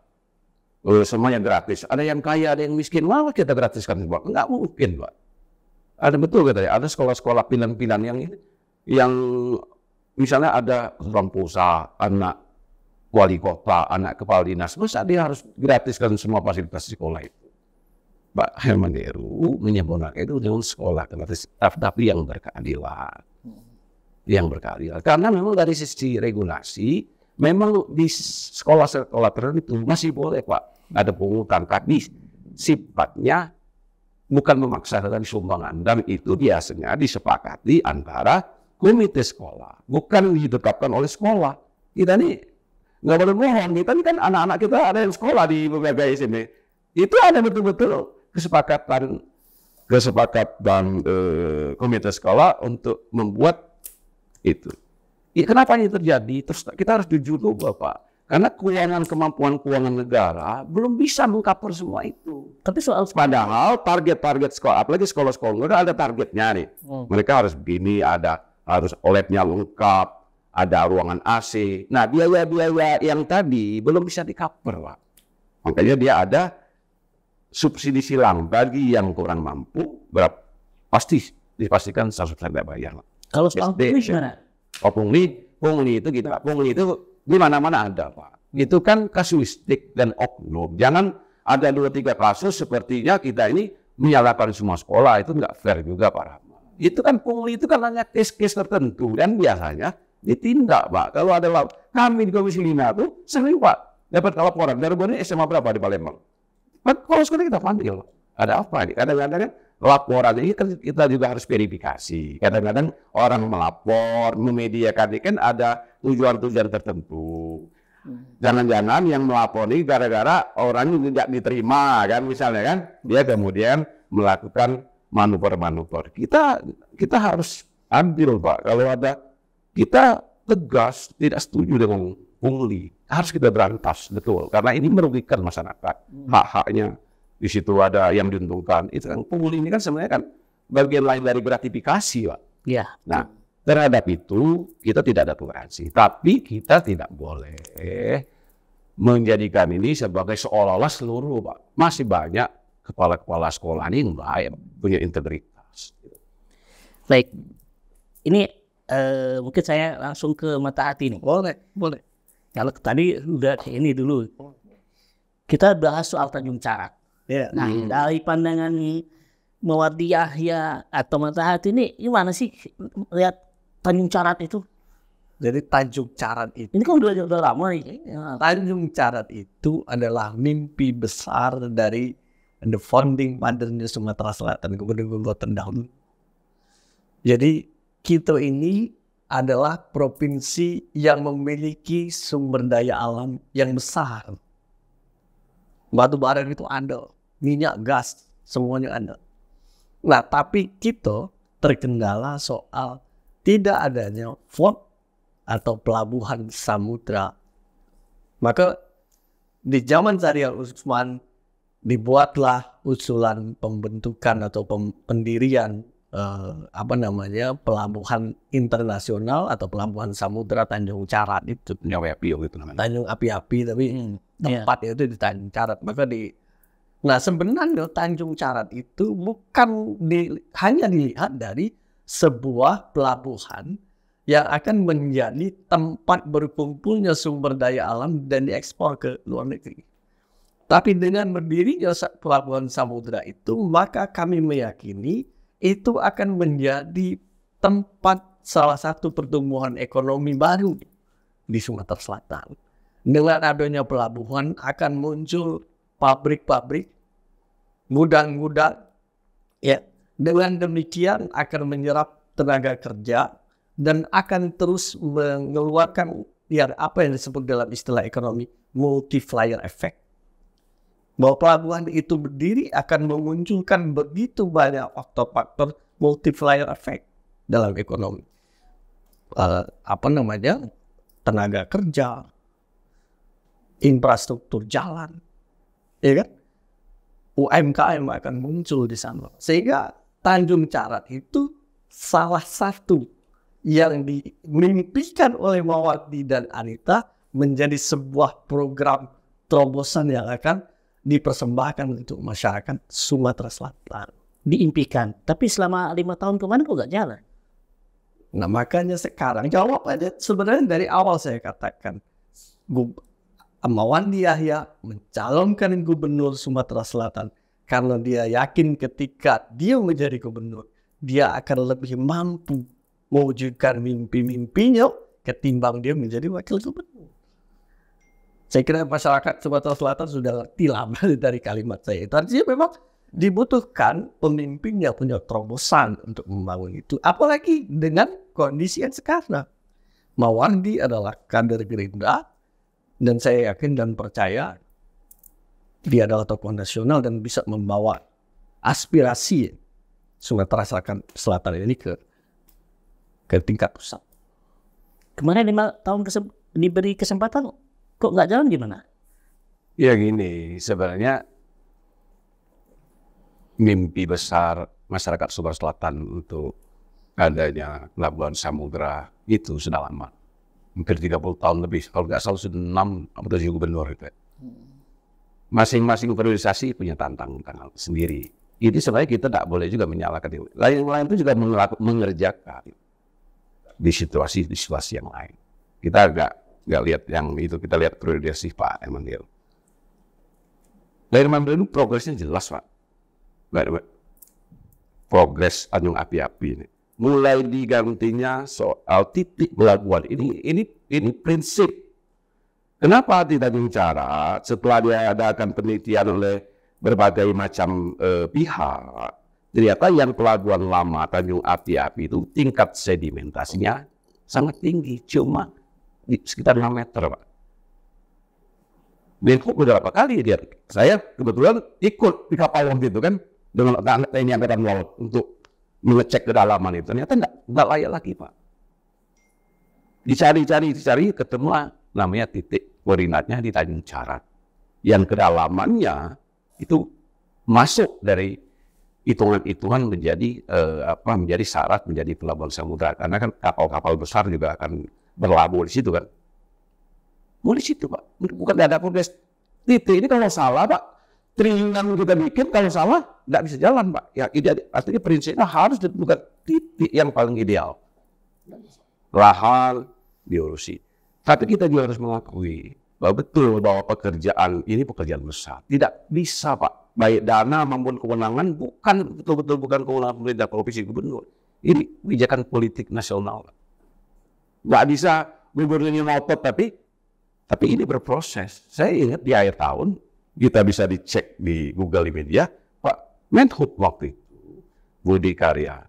Semuanya gratis. Ada yang kaya, ada yang miskin. Malah kita gratiskan Pak. Nggak mungkin Pak. Ada betul katanya. Ada sekolah-sekolah pilihan-pilihan yang misalnya ada orang pusat, anak wali kota, anak kepala dinas, masa dia harus gratiskan semua fasilitas sekolah itu. Pak Herman Deru menyempurnakan itu dengan sekolah gratis, tapi yang berkeadilan. Yang berkeadilan. Karena memang dari sisi regulasi, memang di sekolah-sekolah tertentu masih boleh Pak ada pungutan, tapi sifatnya bukan memaksakan sumbangan. Dan itu biasanya disepakati antara komite sekolah, bukan ditetapkan oleh sekolah. Kita nih nggak boleh bohong, kita ini kan anak-anak kita ada yang sekolah di BPJS ini. Itu ada betul-betul kesepakatan komite sekolah untuk membuat itu. Ya, kenapa ini terjadi? Terus kita harus jujur dulu Bapak. Karena kemampuan keuangan negara belum bisa mengcover semua itu. Tapi soal Padahal target-target sekolah, apalagi sekolah-sekolah ada targetnya nih. Mereka harus begini, harus OLED-nya lengkap, ada ruangan AC. Nah, biaya-biaya yang tadi belum bisa di-cover, Pak. Makanya dia ada subsidi silang bagi yang kurang mampu, pasti dipastikan 100% tidak bayar. Kalau soal pungli gimana? Oh, pungli itu di mana-mana ada, Pak. Itu kan kasuistik dan oknum. Jangan ada 2-3 kasus sepertinya kita ini menyalahkan semua sekolah, itu nggak fair juga, Pak Rahmat. Itu kan pungli itu kan hanya case-case tertentu dan biasanya ditindak, Pak. Kalau ada kami di Komisi 5 itu sering Pak dapat laporan dari SMA berapa di Palembang. Kalau sekarang kita panggil, ada apa nih? Kadang-kadang kan laporan ini kan kita juga harus verifikasi. Kadang-kadang orang melapor, memediakan ini kan ada tujuan-tujuan tertentu. Jangan-jangan yang melapor ini gara-gara orang tidak diterima kan, misalnya kan, dia kemudian melakukan manuver-manuver. Kita harus ambil Pak, kalau ada kita tegas tidak setuju dengan pungli, harus kita berantas betul, karena ini merugikan masyarakat, hak-haknya di situ ada yang diuntungkan. Itu kan pungli ini kan sebenarnya kan bagian lain dari gratifikasi, Pak. Ya. Nah, terhadap itu kita tidak ada toleransi, tapi kita tidak boleh menjadikan ini sebagai seolah-olah seluruh, Pak. Masih banyak kepala-kepala sekolah ini yang punya integritas. Baik, ini mungkin saya langsung ke Mata Hati nih. Boleh. Kalau tadi udah ini dulu, kita bahas soal Tanjung Carat. Ya. Nah, dari pandangan Mawardi Yahya atau Mata Hati ini gimana sih lihat Tanjung Carat itu? Jadi Tanjung Carat itu, Ini kan udah lama nih. Tanjung Carat itu adalah mimpi besar dari the founding mothernya Sumatera Selatan, Gubernur terdahulu. Jadi kita ini adalah provinsi yang memiliki sumber daya alam yang besar. Batu bara itu ada, minyak, gas, semuanya ada. Nah, tapi kita terkendala soal tidak adanya port atau pelabuhan samudra. Maka di zaman Syariah Utsman dibuatlah usulan pembentukan atau pendirian pelabuhan internasional atau pelabuhan samudra Tanjung Carat itu. Tanjung Api gitu namanya. Tanjung Api-api tapi tempatnya itu di Tanjung Carat. Nah sebenarnya Tanjung Carat itu bukan hanya dilihat dari sebuah pelabuhan yang akan menjadi tempat berkumpulnya sumber daya alam dan diekspor ke luar negeri. Tapi dengan berdirinya pelabuhan samudra itu, maka kami meyakini itu akan menjadi tempat salah satu pertumbuhan ekonomi baru di Sumatera Selatan. Dengan adanya pelabuhan akan muncul pabrik-pabrik, gudang-gudang, ya. Dengan demikian akan menyerap tenaga kerja dan akan terus mengeluarkan apa yang disebut dalam istilah ekonomi multiplier effect. Bahwa pelabuhan itu berdiri akan memunculkan begitu banyak faktor-faktor multiplier effect dalam ekonomi. Tenaga kerja, infrastruktur jalan, ya kan? UMKM akan muncul di sana. Sehingga Tanjung Carat itu salah satu yang dimimpikan oleh Mawardi dan Anita menjadi sebuah program terobosan yang akan dipersembahkan untuk masyarakat Sumatera Selatan. Diimpikan, tapi selama 5 tahun kemarin kok gak jalan? Nah makanya sekarang jawabannya sebenarnya dari awal saya katakan Mawardi Yahya mencalonkan gubernur Sumatera Selatan karena dia yakin ketika dia menjadi gubernur dia akan lebih mampu mewujudkan mimpi-mimpinya ketimbang dia menjadi wakil gubernur. Saya kira masyarakat Sumatera Selatan sudah ngerti lama dari kalimat saya itu. Artinya memang dibutuhkan pemimpin yang punya terobosan untuk membangun itu. Apalagi dengan kondisi yang sekarang. Mawardi adalah kader Gerindra dan saya yakin dan percaya dia adalah tokoh nasional dan bisa membawa aspirasi Sumatera Selatan ini ke tingkat pusat. Kemarin 5 tahun diberi kesempatan kok nggak jalan gimana? Ya gini, sebenarnya mimpi besar masyarakat Sumatera Selatan untuk adanya pelabuhan samudra itu sudah lama. Hampir 30 tahun lebih. Kalau nggak salah sudah 6 atau 7 gubernur itu. Masing-masing periodisasi punya tantangan sendiri. Ini sebenarnya kita tidak boleh juga menyalahkan. Lain-lain itu juga mengerjakan di situasi yang lain. Kita nggak lihat yang itu, kita lihat periodisasi Pak Emmanuel. Dari Emmanuel itu progresnya jelas Pak. Progres Tanjung Api-Api ini. Mulai digantinya soal titik pelabuhan ini prinsip. Kenapa tidak Carat setelah diadakan penelitian oleh berbagai macam pihak, ternyata yang pelabuhan lama Tanjung Api-Api itu tingkat sedimentasinya sangat tinggi, cuma di sekitar 6 meter Pak. Menko beberapa kali dia, saya kebetulan ikut di kapal waktu itu kan dengan TNI Angkatan Laut untuk mengecek kedalaman itu, ternyata enggak layak lagi Pak. Dicari, ketemu namanya titik koordinatnya di Tanjung Carat. Yang kedalamannya itu masuk dari hitungan-hitungan menjadi syarat menjadi pelabuhan samudra. Karena kan kapal-kapal besar juga akan berlabuh di situ kan. Di situ Pak, bukan ada progres. Titik ini kalau salah Pak, triliunan kita bikin kalau salah nggak bisa jalan Pak. Ya, artinya prinsipnya harus ditentukan titik yang paling ideal. Lahan diurusi. Tapi kita juga harus mengakui bahwa betul bahwa pekerjaan ini pekerjaan besar. Tidak bisa Pak, baik dana maupun kewenangan betul-betul bukan kewenangan pemerintah provinsi gubernur. Ini kebijakan politik nasional. Nggak bisa gubernurnya ngotot tapi ini berproses. Saya ingat di akhir tahun kita bisa dicek di Google Media, Pak Menhub waktu itu Budi Karya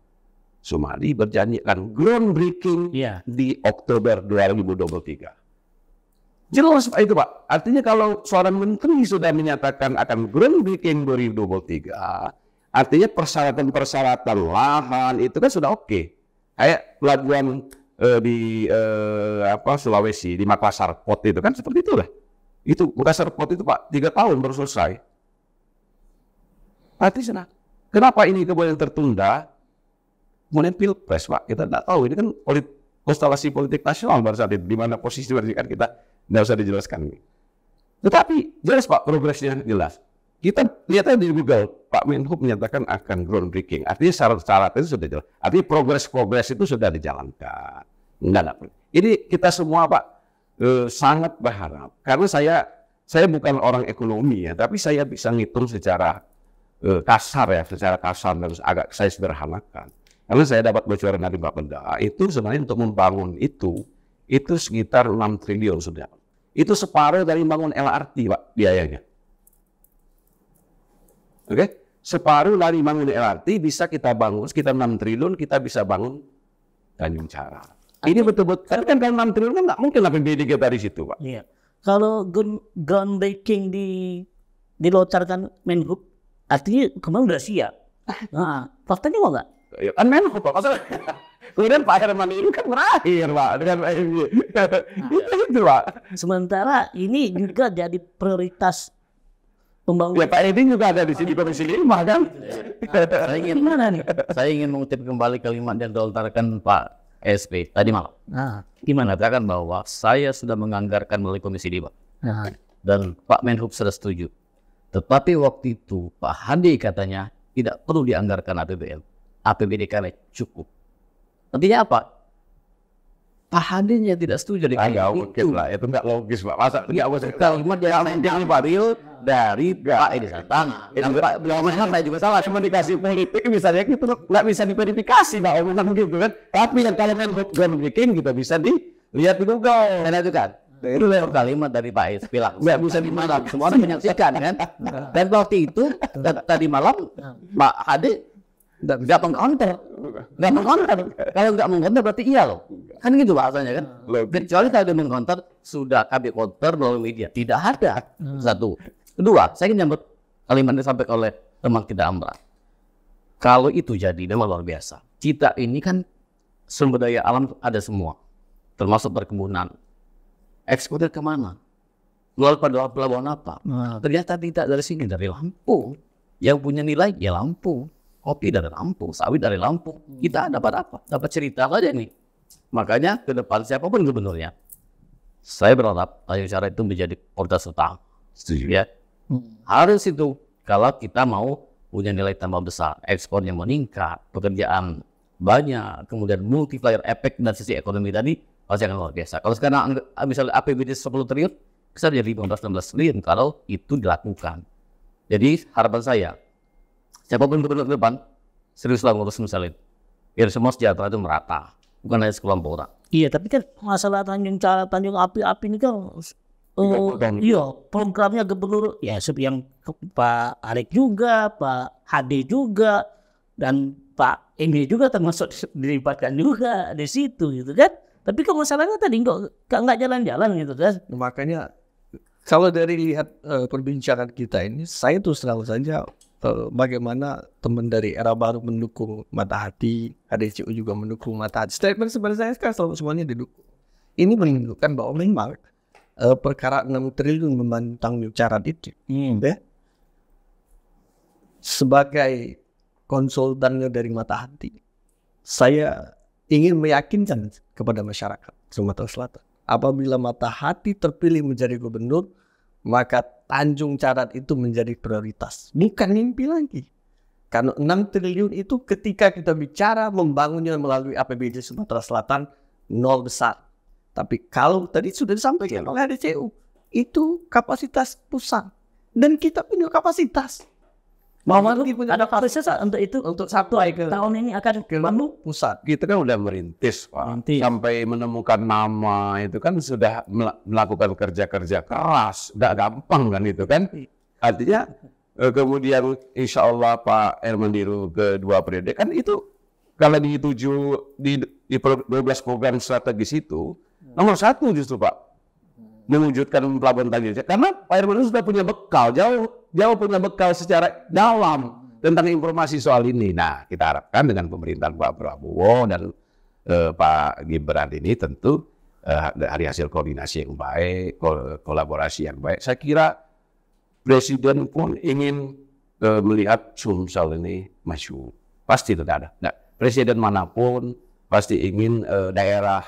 Sumadi berjanji akan groundbreaking di Oktober 2023. Jelas Pak itu Pak. Artinya kalau seorang menteri sudah menyatakan akan groundbreaking 2023, Artinya persyaratan-persyaratan lahan itu kan sudah oke. Kayak pelabuhan di Sulawesi, di Makassar Port itu kan seperti itulah. Itu Makassar Port itu Pak 3 tahun baru selesai. Artinya kenapa ini kemudian tertunda? Kemudian pilpres Pak, kita tidak tahu. Ini kan konstelasi politik nasional pada saat itu, di mana posisi kan kita tidak usah dijelaskan. Tetapi jelas Pak, progresnya jelas. Kita lihat aja di Google, Pak Menhub menyatakan akan groundbreaking. Artinya syarat-syarat itu sudah jelas. Artinya progres itu sudah dijalankan. Enggak ada. Ini kita semua Pak sangat berharap. Karena saya bukan orang ekonomi ya, tapi saya bisa ngitung secara kasar ya, secara kasar dan agak saya sederhanakan. Karena saya dapat bocoran dari Pak Benda, itu sebenarnya untuk membangun itu sekitar 6 triliun sudah. Itu separuh dari bangun LRT Pak biayanya. Oke, separuh dari bangun LRT bisa kita bangun sekitar 6 triliun, kita bisa bangun Tanjung Cara. Ini betul-betul, tapi kan kalau 6 triliun kan nggak mungkin APBD kita di situ Pak. Iya. Kalau groundbreaking dilontarkan Menhub, artinya kemarin udah siap. Nah, faktanya kok nggak? Ya, kan Menhub Pak. Kemudian Pak Herman ini kan terakhir Pak dengan Pak Herman. Itu Pak. Sementara ini juga jadi prioritas pembangunan. Ya Pak Edi juga ada di sini Komisi 5 kan. Saya ingin mengutip kembali kalimat yang dilontarkan Pak SP tadi malam. Gimana? Mengatakan bahwa saya sudah menganggarkan melalui Komisi 5. Dan Pak Menhub sudah setuju. Tetapi waktu itu Pak Hadi katanya tidak perlu dianggarkan APBN. APBD kami cukup. Artinya apa? Pak Hadinya tidak setuju dengan Enggak mungkin lah, itu enggak logis Pak. Masa enggak bisa kalimat yang Pak Rio dari Pak Edi Santana. Dan Pak Beliau saya juga salah, komunikasi politik misalnya gitu enggak bisa diverifikasi Pak omongan gitu kan. Tapi yang kalau groundbreaking kita bisa dilihat di Google. Dan itu kan itu kalimat dari Pak SP lah. Nggak bisa dimana, semua orang menyaksikan kan. Dan waktu itu tadi malam Pak Hadi nggak mengcounter. Kalau nggak mengcounter berarti iya loh. Kan gitu bahasanya kan. Kecuali kalau dia mengcounter sudah kami counter melalui media. Tidak ada. Satu. Kedua, saya ingin nyambut kalimat yang disampaikan oleh teman kita Amra. Kalau itu jadi memang luar biasa. Kita ini kan sumber daya alam ada semua, termasuk perkebunan. Ekspornya kemana? Luar pada pelabuhan apa? Ternyata tidak dari sini, dari Lampung. Yang punya nilai ya Lampung. Kopi dari Lampung, sawit dari Lampung. Kita dapat apa? Dapat cerita saja nih. Makanya ke depan siapapun gubernurnya, saya berharap Tanjung Cara itu menjadi prioritas utama. Setuju. Ya. Harus itu. Kalau kita mau punya nilai tambah besar, ekspornya meningkat, pekerjaan banyak, kemudian multiplier efek dari sisi ekonomi tadi pasti akan luar biasa. Kalau sekarang misalnya APBD 10 triliun, bisa jadi 15-16 triliun kalau itu dilakukan. Jadi harapan saya, siapapun gubernur ke depan, seriuslah ngurus misalnya. Biar semua sejahtera itu merata, bukan hanya sekelompok orang. Iya, tapi kan masalah Tanjung Cara, Tanjung Api ini kan iya, programnya gubernur ya yang Pak Alek juga, Pak Hadi juga, dan Pak Emil juga termasuk dilibatkan juga di situ gitu kan. Tapi kok masalahnya tadi nggak jalan-jalan gitu kan. Makanya kalau dari lihat perbincangan kita ini, saya tuh selalu saja bagaimana teman dari Era Baru mendukung Mata Hati, HDCU juga mendukung Mata Hati. Statement sebenarnya saya selalu semuanya didukung. Ini menunjukkan bahwa memang perkara 6 triliun membantu Tanjung Cara itu. Ya. Sebagai konsultannya dari Mata Hati, saya ingin meyakinkan kepada masyarakat Sumatera Selatan, apabila Mata Hati terpilih menjadi gubernur, maka Tanjung Cara itu menjadi prioritas, bukan mimpi lagi. Karena 6 triliun itu ketika kita bicara membangunnya melalui APBD Sumatera Selatan, nol besar. Tapi kalau tadi sudah disampaikan oleh HDCU, itu kapasitas pusat dan kita punya kapasitas. Ada kapasitas untuk itu, untuk sampai ke tahun ini akan ke pusat. Kita kan udah merintis Pak, sampai menemukan nama itu kan sudah melakukan kerja-kerja keras, tidak gampang kan itu kan. Artinya kemudian insya Allah Pak Hermandiru kedua periode kan itu kalau di 12 program strategis itu nomor 1 justru Pak mewujudkan pelabuhan Tanjung Cara, karena Pak Hermandiru sudah punya bekal jauh punya bekal secara dalam tentang informasi soal ini. Nah, kita harapkan dengan pemerintahan Pak Prabowo dan Pak Gibran ini tentu dari hasil koordinasi yang baik, kolaborasi yang baik. Saya kira Presiden pun ingin melihat Sumsel ini maju. Pasti tidak ada. Nah, Presiden manapun pasti ingin daerah,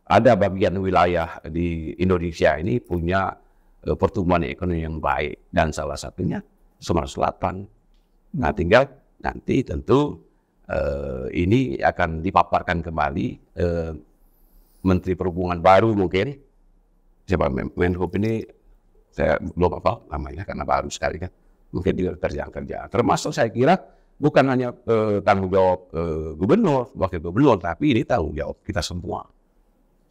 ada bagian wilayah di Indonesia ini punya pertumbuhan ekonomi yang baik. Dan salah satunya Sumatera Selatan. Nah, tinggal nanti tentu ini akan dipaparkan kembali Menteri Perhubungan baru mungkin. Siapa Menhub ini saya belum apa namanya karena baru sekali kan. Mungkin juga kerja. Termasuk saya kira bukan hanya tanggung jawab gubernur, wakil gubernur, tapi ini tanggung jawab kita semua.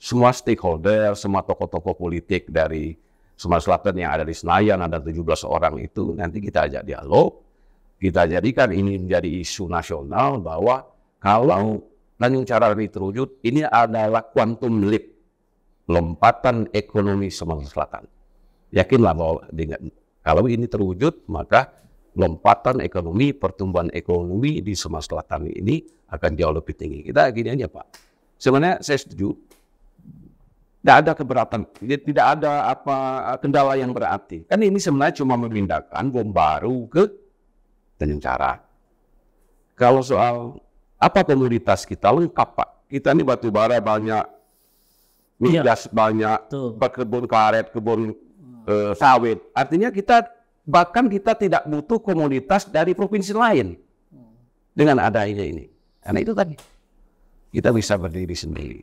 Semua stakeholder, semua tokoh-tokoh politik dari Sumatera Selatan yang ada di Senayan, ada 17 orang itu, nanti kita ajak dialog. Kita jadikan ini menjadi isu nasional bahwa kalau Tanjung Cara ini terwujud, ini adalah quantum leap, lompatan ekonomi Sumatera Selatan. Yakinlah bahwa kalau ini terwujud, maka lompatan ekonomi, pertumbuhan ekonomi di Sumatera Selatan ini akan jauh lebih tinggi. Kita gini aja Pak, sebenarnya saya setuju, tidak ada keberatan, tidak ada apa kendala yang berarti. Kan ini sebenarnya cuma memindahkan bom baru ke Tanjung Cara. Kalau soal apa komoditas kita lengkap Pak. Kita ini batu bara banyak, migas banyak, kebun karet, kebun sawit. Artinya kita tidak butuh komoditas dari provinsi lain dengan adanya ini. Karena itu tadi kita bisa berdiri sendiri.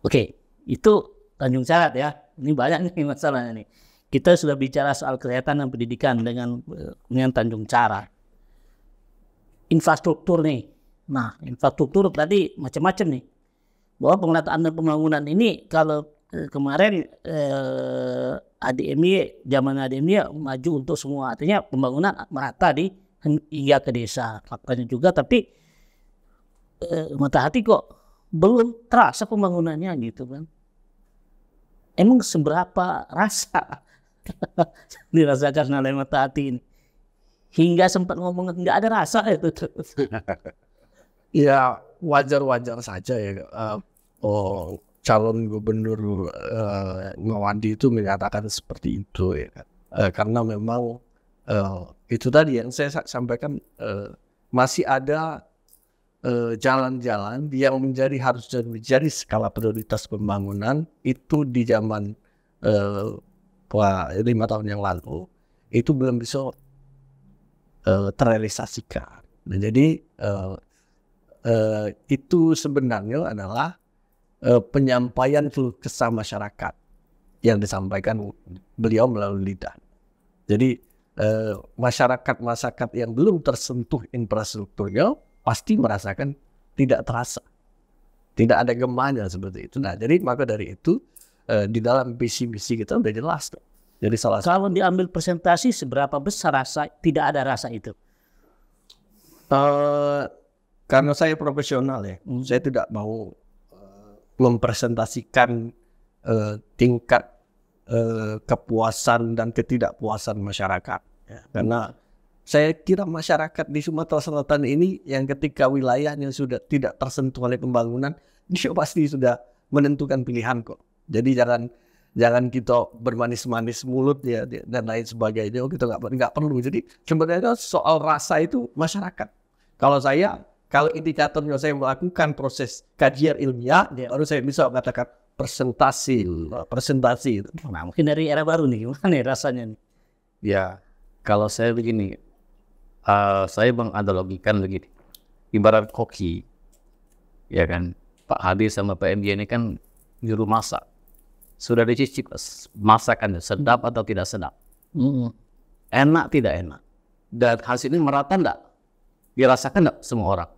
Oke, itu Tanjung Cara ya. Ini banyak nih masalahnya nih. Kita sudah bicara soal kesehatan dan pendidikan dengan Tanjung Cara. Infrastruktur nih. Nah, infrastruktur tadi macam-macam nih. Bahwa pemenataan dan pembangunan ini kalau kemarin zaman ADMY maju untuk semua. Artinya pembangunan merata hingga ke desa. Faktanya juga, tapi mata hati kok belum terasa pembangunannya gitu kan. Emang seberapa rasa dirasakan oleh mata hati ini? Hingga sempat ngomong nggak ada rasa itu. Ya wajar-wajar saja ya. Calon gubernur Ngawadi itu menyatakan seperti itu ya kan. Karena memang itu tadi yang saya sampaikan, masih ada jalan-jalan yang harus menjadi skala prioritas pembangunan itu di zaman 5 tahun yang lalu itu belum bisa terrealisasikan. Nah, jadi itu sebenarnya adalah penyampaian kesah masyarakat yang disampaikan beliau melalui lidah. Jadi masyarakat yang belum tersentuh infrastrukturnya pasti merasakan tidak terasa, tidak ada gemanya seperti itu. Nah, jadi maka dari itu di dalam visi misi kita udah jelas tuh. Jadi kalau diambil presentasi seberapa besar tidak ada rasa itu? Karena saya profesional ya, saya tidak mau mempresentasikan tingkat kepuasan dan ketidakpuasan masyarakat. Ya, karena saya kira masyarakat di Sumatera Selatan ini yang ketika wilayahnya sudah tidak tersentuh oleh pembangunan, dia pasti sudah menentukan pilihan kok. Jadi jangan kita bermanis-manis mulut ya dan lain sebagainya. Kita nggak perlu. Jadi sebenarnya soal rasa itu masyarakat. Kalau indikatornya saya melakukan proses kajian ilmiah, baru saya bisa mengatakan presentasi itu. Nah, mungkin dari era baru nih, gimana nih rasanya nih? Ya, kalau saya begini, saya menganalogikan begini, ibarat koki, ya kan, Pak Hadi sama Pak MJ ini kan juru masak, sudah dicicip masakannya sedap atau tidak sedap, enak tidak enak, dan hasilnya merata enggak, dirasakan enggak semua orang.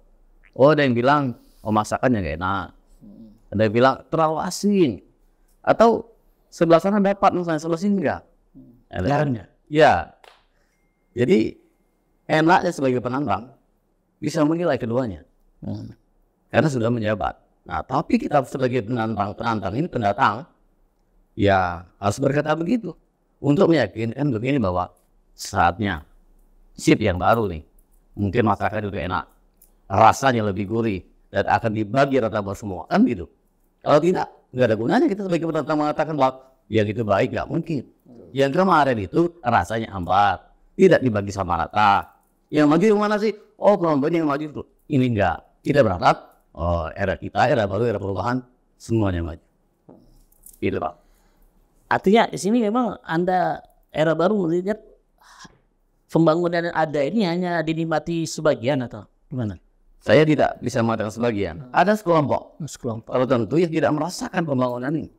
Oh, ada yang bilang, oh masakannya gak enak, ada yang bilang terlalu asin, atau sebelah sana dapat misalnya selesai enggak, Garamnya. Ya. Jadi enaknya sebagai penantang bisa menilai keduanya, karena sudah menjabat. Nah, tapi kita sebagai penantang ini pendatang, ya harus berkata begitu untuk meyakinkan begini bahwa saatnya sip yang baru nih. Mungkin masakan juga enak, rasanya lebih gurih dan akan dibagi rata semua kan gitu. Kalau tidak, nggak ada gunanya kita sebagai pendatang mengatakan bahwa yang itu baik, nggak mungkin. Yang kemarin itu rasanya hambar, tidak dibagi sama rata. Yang maju yang mana sih? Oh, kelompok yang maju itu. Ini enggak. Kita berharap era kita, era baru, era perubahan, semuanya maju. Gitu Pak. Artinya di sini memang Anda era baru melihat pembangunan yang ada ini hanya dinikmati sebagian atau gimana? Saya tidak bisa mengatakan sebagian. Ada sekelompok. Kalau tentu yang tidak merasakan pembangunan ini.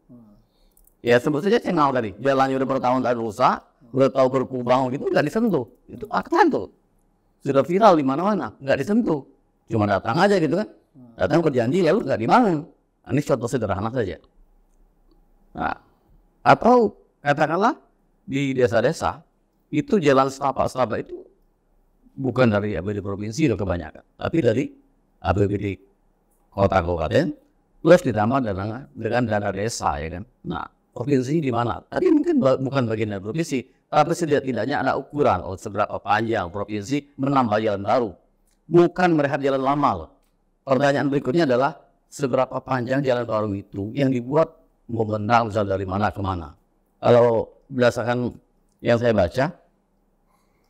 Ya sebut saja Cengal tadi. Jalannya udah bertahun-tahun rusak, udah tahu berkubang gitu, nggak disentuh. Itu fakta tuh. Sudah viral di mana-mana, nggak disentuh. Cuma datang aja gitu kan. Datang berjanji lalu nggak dibangun. Ini contoh sederhana saja. Nah, atau katakanlah di desa-desa itu jalan setapak-setapak itu bukan dari APBD provinsi loh kebanyakan, tapi dari APBD kota kabupaten plus ditambah dengan dana desa ya kan. Nah, provinsi di mana? Tadi mungkin bukan bagian dari provinsi, tapi setidaknya ada ukuran seberapa panjang provinsi menambah jalan baru, bukan merehat jalan lama loh. Pertanyaan berikutnya adalah seberapa panjang jalan baru itu yang dibuat membentang misal dari mana ke mana. Kalau berdasarkan yang saya baca,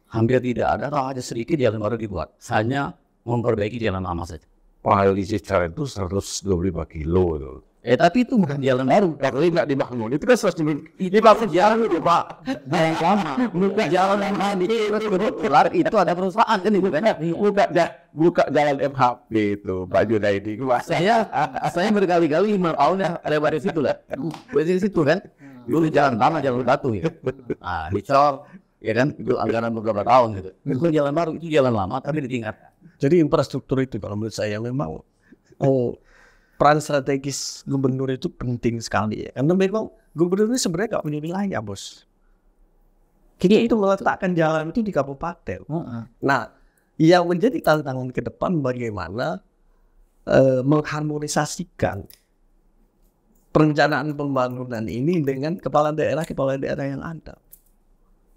hampir tidak ada atau hanya sedikit jalan baru dibuat, hanya memperbaiki jalan lama saja. Pak Cicar itu 125 kilo itu. Tapi itu bukan jalan baru. Kalau nggak dibangun itu kan 100 Itu maksud jalan itu Pak. Jalan lama. Bukan jalan yang lain. Itu ada perusahaan kan itu kan. Buka jalan MHP itu Pak Junaidi. Saya berkali-kali maunya lewat di situ lah. Di situ kan. Dulu jalan tanah, jalan batu ya. Nah, dicor ya kan itu anggaran beberapa tahun gitu. Itu jalan baru, itu jalan lama tapi ditingkatkan. Jadi infrastruktur itu kalau menurut saya memang peran strategis gubernur itu penting sekali ya. Karena memang gubernur ini sebenarnya nggak punya wilayah bos. Kita itu meletakkan jalan itu di kabupaten. Nah, yang menjadi tantangan ke depan bagaimana mengharmonisasikan perencanaan pembangunan ini dengan kepala daerah yang ada.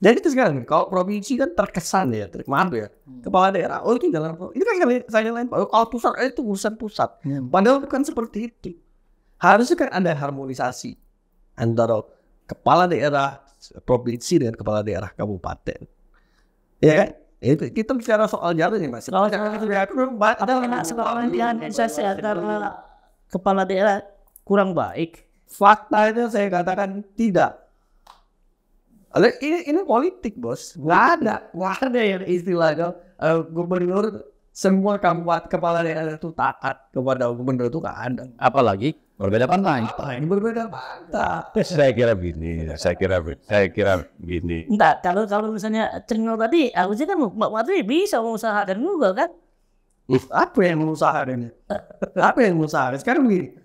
Jadi itu sekarang, kalau provinsi kan terkesan ya, maaf ya, kepala daerah, oh itu jalan, itu kan saya lain, kalau pusat itu urusan pusat. Padahal bukan seperti itu. Harusnya kan ada harmonisasi antara kepala daerah provinsi dengan kepala daerah kabupaten. Ya kan? Itu kita bicara soal jalan nih mas. Kalau ada soal organisasi antara kepala daerah kurang baik. Faktanya saya katakan tidak. Ini politik bos, nggak ada yang istilahnya gubernur semua kepala daerah itu taat kepada gubernur itu nggak ada. Apalagi berbeda pantai. Ini berbeda pantai. Saya kira begini. Enggak, kalau misalnya Cengal tadi, harusnya kan Mbak Madri bisa mengusahakan juga kan? Apa yang mengusahakan? Sekarang begini,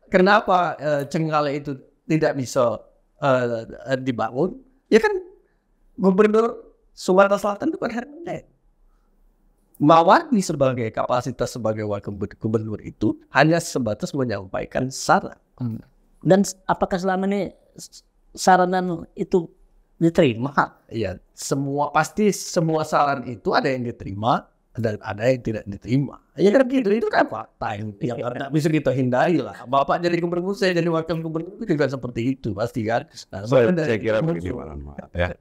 kenapa Cengal itu tidak bisa dibangun? Ya kan gubernur Sumatera Selatan itu kan Hermansyah. Mawati sebagai kapasitas sebagai wakil gubernur itu hanya sebatas menyampaikan saran. Dan apakah selama ini saranan itu diterima? Iya, pasti semua saran itu ada yang diterima dan ada yang tidak diterima. Ya kan gitu, itu kan fakta yang tidak bisa kita hindari lah. Bapak jadi gubernur, saya jadi wakil gubernur itu juga seperti itu pasti kan. Nah, saya kira begini ya.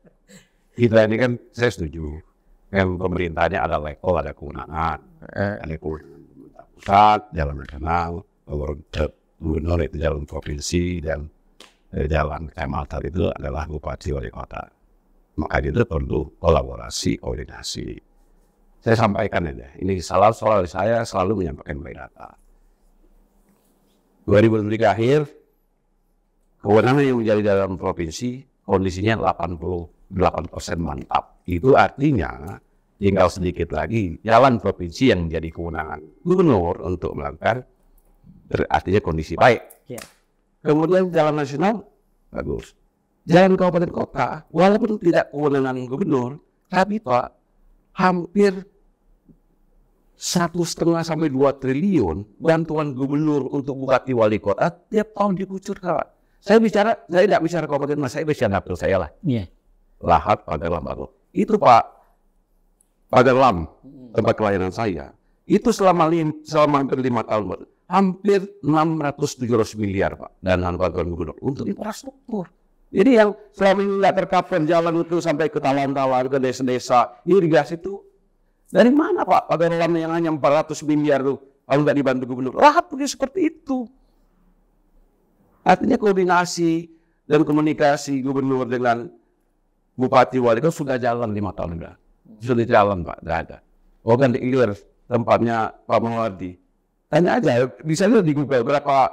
Kita ini kan saya setuju. Yang pemerintahnya ada level, ada kewenangan, ada kewenangan pemerintah pusat, jalan nasional, gubernur itu jalan provinsi dan jalan kecamatan itu adalah bupati wali kota. Maka itu perlu kolaborasi, koordinasi. Saya sampaikan aja, ini selalu saya selalu menyampaikan data. 2023 akhir, kewenangan yang menjadi dalam provinsi kondisinya 88% mantap. Itu artinya tinggal sedikit lagi jalan provinsi yang menjadi kewenangan gubernur untuk melakukan, artinya kondisi baik. Kemudian jalan nasional bagus. Jalan kabupaten kota, walaupun tidak kewenangan gubernur, tapi Pak, hampir 1,5 sampai 2 triliun bantuan gubernur untuk bupati wali kota tiap tahun dikucurkan. Saya tidak bicara kabupaten, saya bicara dapil saya lah. Iya. Lahat pada Lambago. Itu Pak, Pagar Lam, tempat kelahiran saya, itu selama hampir 5 tahun, hampir 600-700 miliar Pak, dana bantuan gubernur untuk infrastruktur. Jadi yang selama ini nggak tercover jalan itu sampai ke talan-talan, ke desa-desa, irigasi itu dari mana Pak? Pagar Lam yang hanya 400 miliar tuh, kalau nggak dibantu gubernur, rahat seperti itu. Artinya koordinasi dan komunikasi gubernur dengan bupati wali kan sudah jalan 5 tahun enggak? Sudah jalan Pak, nggak ada. Oh kan di Ilir tempatnya Pak Mawardi. Tanya aja, bisa lihat di Google berapa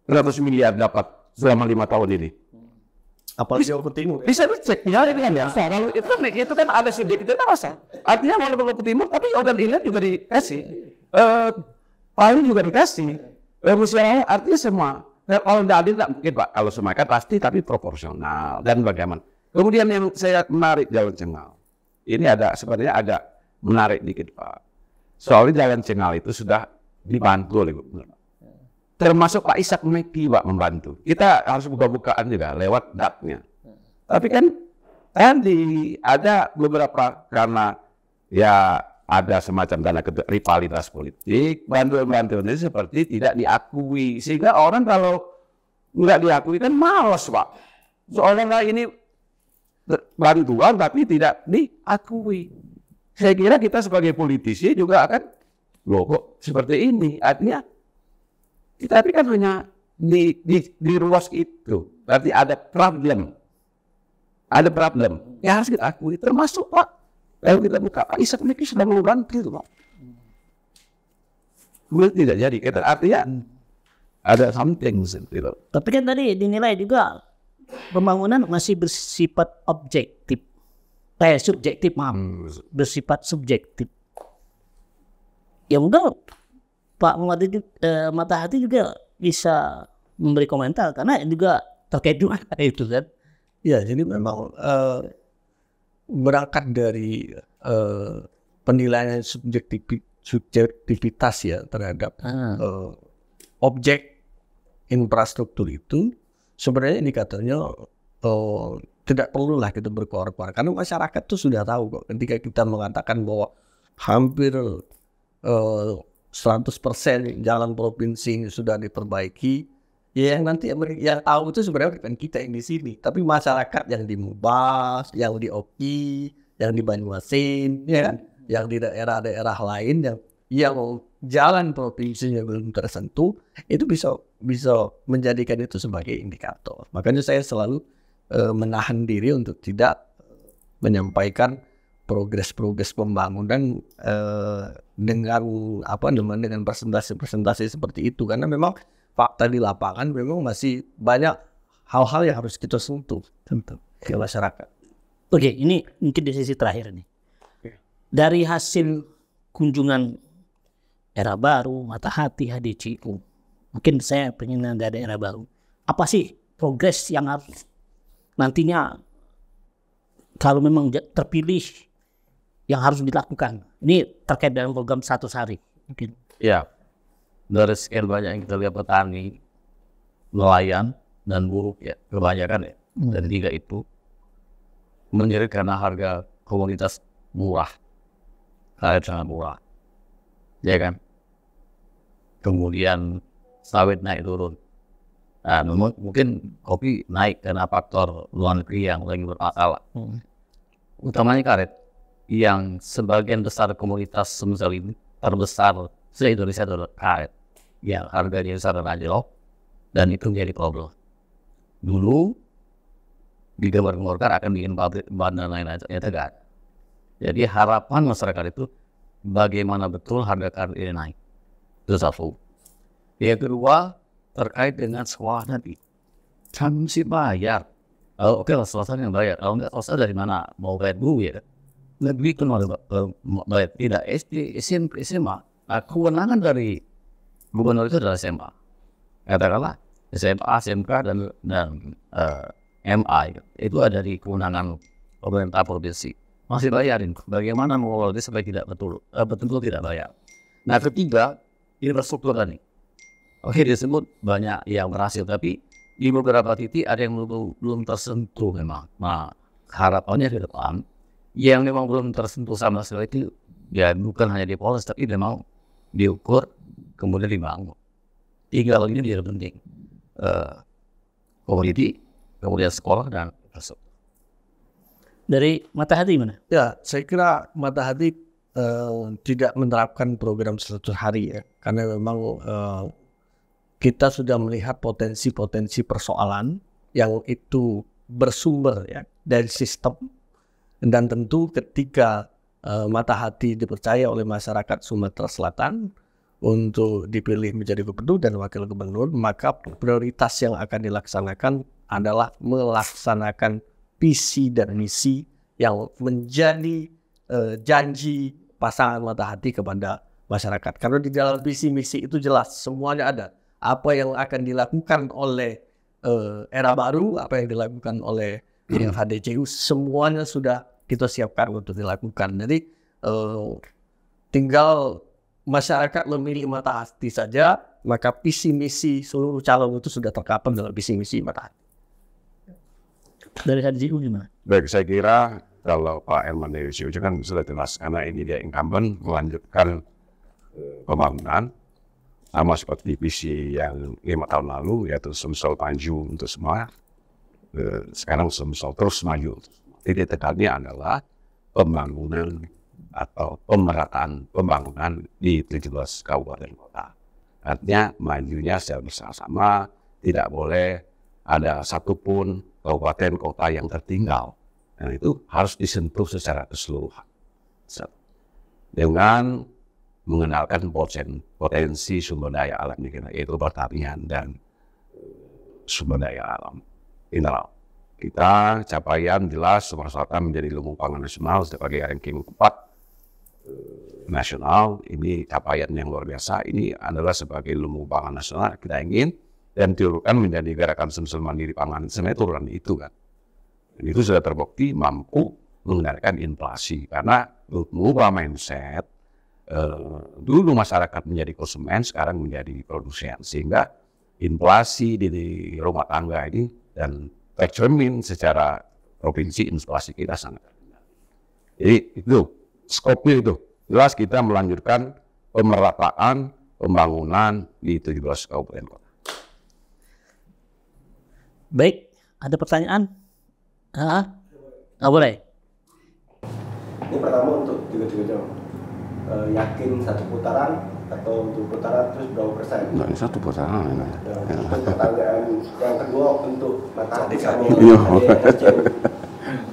ratus miliar dapat selama 5 tahun ini. Apalagi Maluku Timur. Bisa dicek ya ini kan ya. Kalau itu kan ada subjek itu masa. Artinya Maluku Timur tapi organ Ilir juga dikasih. Palu juga dikasih. Musyawarah artinya semua. Kalau tidak adil tidak mungkin Pak. Kalau semua kan pasti tapi proporsional dan bagaimana. Kemudian yang saya menarik Jalan Cengal. Ini sebenarnya ada menarik dikit Pak. Soalnya Jalan Cengal itu sudah dibantu oleh gubernur. Termasuk Pak Ishak Meki Pak membantu. Kita harus buka-bukaan juga lewat datnya. Tapi kan ada beberapa karena ya ada semacam dana rivalitas politik, bantuan-bantuan ini seperti tidak diakui. Sehingga orang kalau nggak diakui kan malas Pak. Soalnya ini bantuan tapi tidak diakui. Saya kira kita sebagai politisi juga akan, loh kok seperti ini. Artinya kita tapi kan hanya di ruas itu. Berarti ada problem. Ada problem. Ya harus kita akui. Termasuk Pak. Kalau kita buka, Pak Ishak Meki sudah membantu itu Pak. Kemudian tidak jadi. Artinya ada something gitu. Tapi kan tadi dinilai juga pembangunan masih bersifat objektif. Subjektif, maaf. Bersifat subjektif. Ya mungkin Pak Matahati juga bisa memberi komentar karena juga terkait juga itu kan. Ya, jadi memang berangkat dari penilaian subjektivitas ya terhadap objek infrastruktur itu sebenarnya indikatornya tidak perlulah kita berkoar-koar karena masyarakat tuh sudah tahu kok ketika kita mengatakan bahwa hampir 100% jalan provinsi sudah diperbaiki, ya yang nanti yang tahu itu sebenarnya bukan kita yang di sini, tapi masyarakat yang di Mubas, yang di Oki, yang di Banyuasin, ya kan? Yang di daerah-daerah lain yang jalan provinsinya belum tersentuh, itu bisa menjadikan itu sebagai indikator. Makanya saya selalu menahan diri untuk tidak menyampaikan progres pembangunan dengan presentasi seperti itu karena memang fakta di lapangan memang masih banyak hal-hal yang harus kita sentuh ke masyarakat. Oke, ini mungkin di sisi terakhir nih. Dari hasil kunjungan Era Baru, Matahati, HDCU, mungkin saya pengen ada Era Baru. Apa sih progres yang harus nantinya kalau memang terpilih yang harus dilakukan? Ini terkait dengan program 100 hari mungkin. Ya, dari sekian banyak yang kita lihat petani, nelayan, dan buruh ya, kebanyakan ya, dari tiga itu menjerit karena harga komoditas murah, sangat murah, ya kan. Kemudian sawit naik turun. Nah, mungkin kopi naik karena faktor luar negeri yang lagi bermasalah. Utamanya karet, yang sebagian besar komoditas semisal ini terbesar se-Indonesia adalah karet, yang harganya besar dan anjlok, dan itu menjadi problem. Dulu digambar-gambarkan akan bikin pabrik ban dan lain-lain, ternyata tidak ada. Jadi harapan masyarakat itu bagaimana betul harga karet ini naik. Itu satu. Yang kedua terkait dengan sekolah nanti, kan mesti bayar. Oke lah, swasta yang bayar. Kalau enggak, swasta dari mana? Mau bayar dulu ya. Lebih kan bayar tidak SD, SMP, SMA. Nah, kewenangan dari gubernur itu adalah SMA. Katakanlah SMA, SMK dan MA itu ada di kewenangan pemerintah provinsi. Masih bayarin. Bagaimana mengelola itu supaya tidak betul tidak bayar. Nah, ketiga infrastruktur tadi. Oke, disebut banyak yang berhasil, tapi di beberapa titik ada yang belum tersentuh memang. Nah, harapannya ke depan yang memang belum tersentuh sama sekali itu ya bukan hanya di Polres tapi memang diukur kemudian dibangun. 3 hal ini menjadi penting. Community, kemudian sekolah dan infrastruktur. Dari Matahati mana? Ya, saya kira Matahati tidak menerapkan program 100 hari ya, karena memang kita sudah melihat potensi-potensi persoalan yang itu bersumber ya dari sistem, dan tentu ketika Matahati dipercaya oleh masyarakat Sumatera Selatan untuk dipilih menjadi gubernur dan wakil gubernur, maka prioritas yang akan dilaksanakan adalah melaksanakan visi dan misi yang menjadi janji pasangan Matahati kepada masyarakat. Karena di dalam visi misi itu jelas semuanya ada. Apa yang akan dilakukan oleh era baru, apa yang dilakukan oleh HDCU, semuanya sudah kita siapkan untuk dilakukan. Jadi tinggal masyarakat memilih Matahati saja, maka visi misi seluruh calon itu sudah terkapar dalam visi misi Matahati. Dari HDCU gimana? Baik, saya kira kalau Pak Herman dari CUC kan sudah jelas karena ini dia incumbent melanjutkan pembangunan sama seperti visi yang 5 tahun lalu, yaitu Sumsel maju untuk semua. Sekarang Sumsel terus maju. Titik tekannya adalah pembangunan atau pemerataan pembangunan di 17 kabupaten kota. Artinya majunya secara bersama-sama, tidak boleh ada satupun kabupaten kota yang tertinggal. Dan itu harus disentuh secara keseluruhan. Dengan mengenalkan potensi sumber daya alam kita, yaitu pertanian dan sumber daya alam mineral. Kita capaian jelas Sumatera Selatan menjadi lumbung pangan nasional sebagai ranking 4 nasional. Ini capaian yang luar biasa. Ini adalah sebagai lumbung pangan nasional kita ingin dan diturunkan menjadi gerakan Sumsel Mandiri Pangan. Sebenarnya turunan itu kan. Dan itu sudah terbukti mampu mengendalikan inflasi karena mengubah mindset. Dulu masyarakat menjadi konsumen, sekarang menjadi produsen, sehingga inflasi di rumah tangga ini dan tercermin secara provinsi inflasi kita sangat rendah. Jadi itu skopnya itu jelas kita melanjutkan pemerataan pembangunan di 17 kabupaten kota. Baik, ada pertanyaan? Boleh. Ini pertama untuk tiga jam. Yakin 1 putaran atau 2 putaran terus berapa persen? Nah, 1 putaran. Pertanyaan yang kedua untuk Matahati sama Iya. HDCU.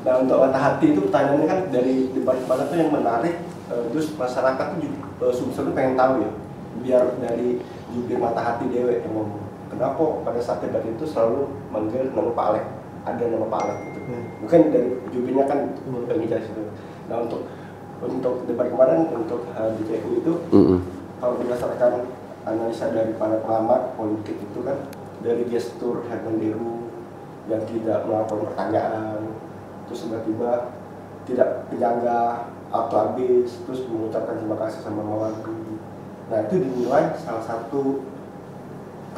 Nah, untuk Matahati itu pertanyaannya kan dari debat kemarin tuh yang menarik, terus masyarakat tuh Sumsel pengen tahu ya, biar dari jubir Matahati dewe yang ngomong. Kenapa pada saat debat itu selalu manggil nama Pak Alek, ada nama Pak Alek gitu. Bukan dari jubirnya kan pengijar itu. Nah, untuk debat kemarin untuk HDCU itu kalau berdasarkan analisa dari para pengamat politik itu kan dari gestur Herman Deru yang tidak melakukan pertanyaan, terus tiba-tiba tidak menyanggah atau habis, terus mengucapkan terima kasih sama Mawali. Nah, itu dinilai salah satu,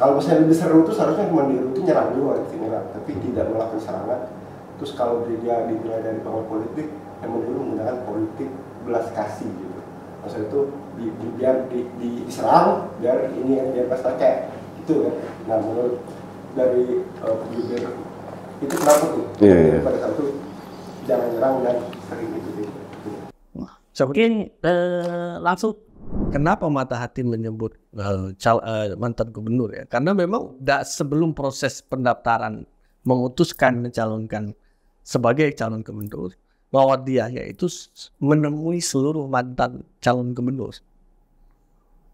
kalau misalnya lebih seru itu seharusnya Herman Deru itu nyerang dulu, tapi tidak melakukan serangan. Terus kalau dia dinilai dari pengamat politik, Herman Deru menggunakan politik belas kasih gitu. Maksudnya itu biar diserang, biar ini biar pas pakai gitu kan. Nah, menurut dari jubir itu kenapa tuh? Iya. Pada saat itu jangan nyerang dan sering gitu. Mungkin langsung. Kenapa Matahati menyebut mantan gubernur ya? Karena memang sebelum proses pendaftaran memutuskan mencalonkan sebagai calon gubernur, bahwa dia yaitu menemui seluruh mantan calon gubernur,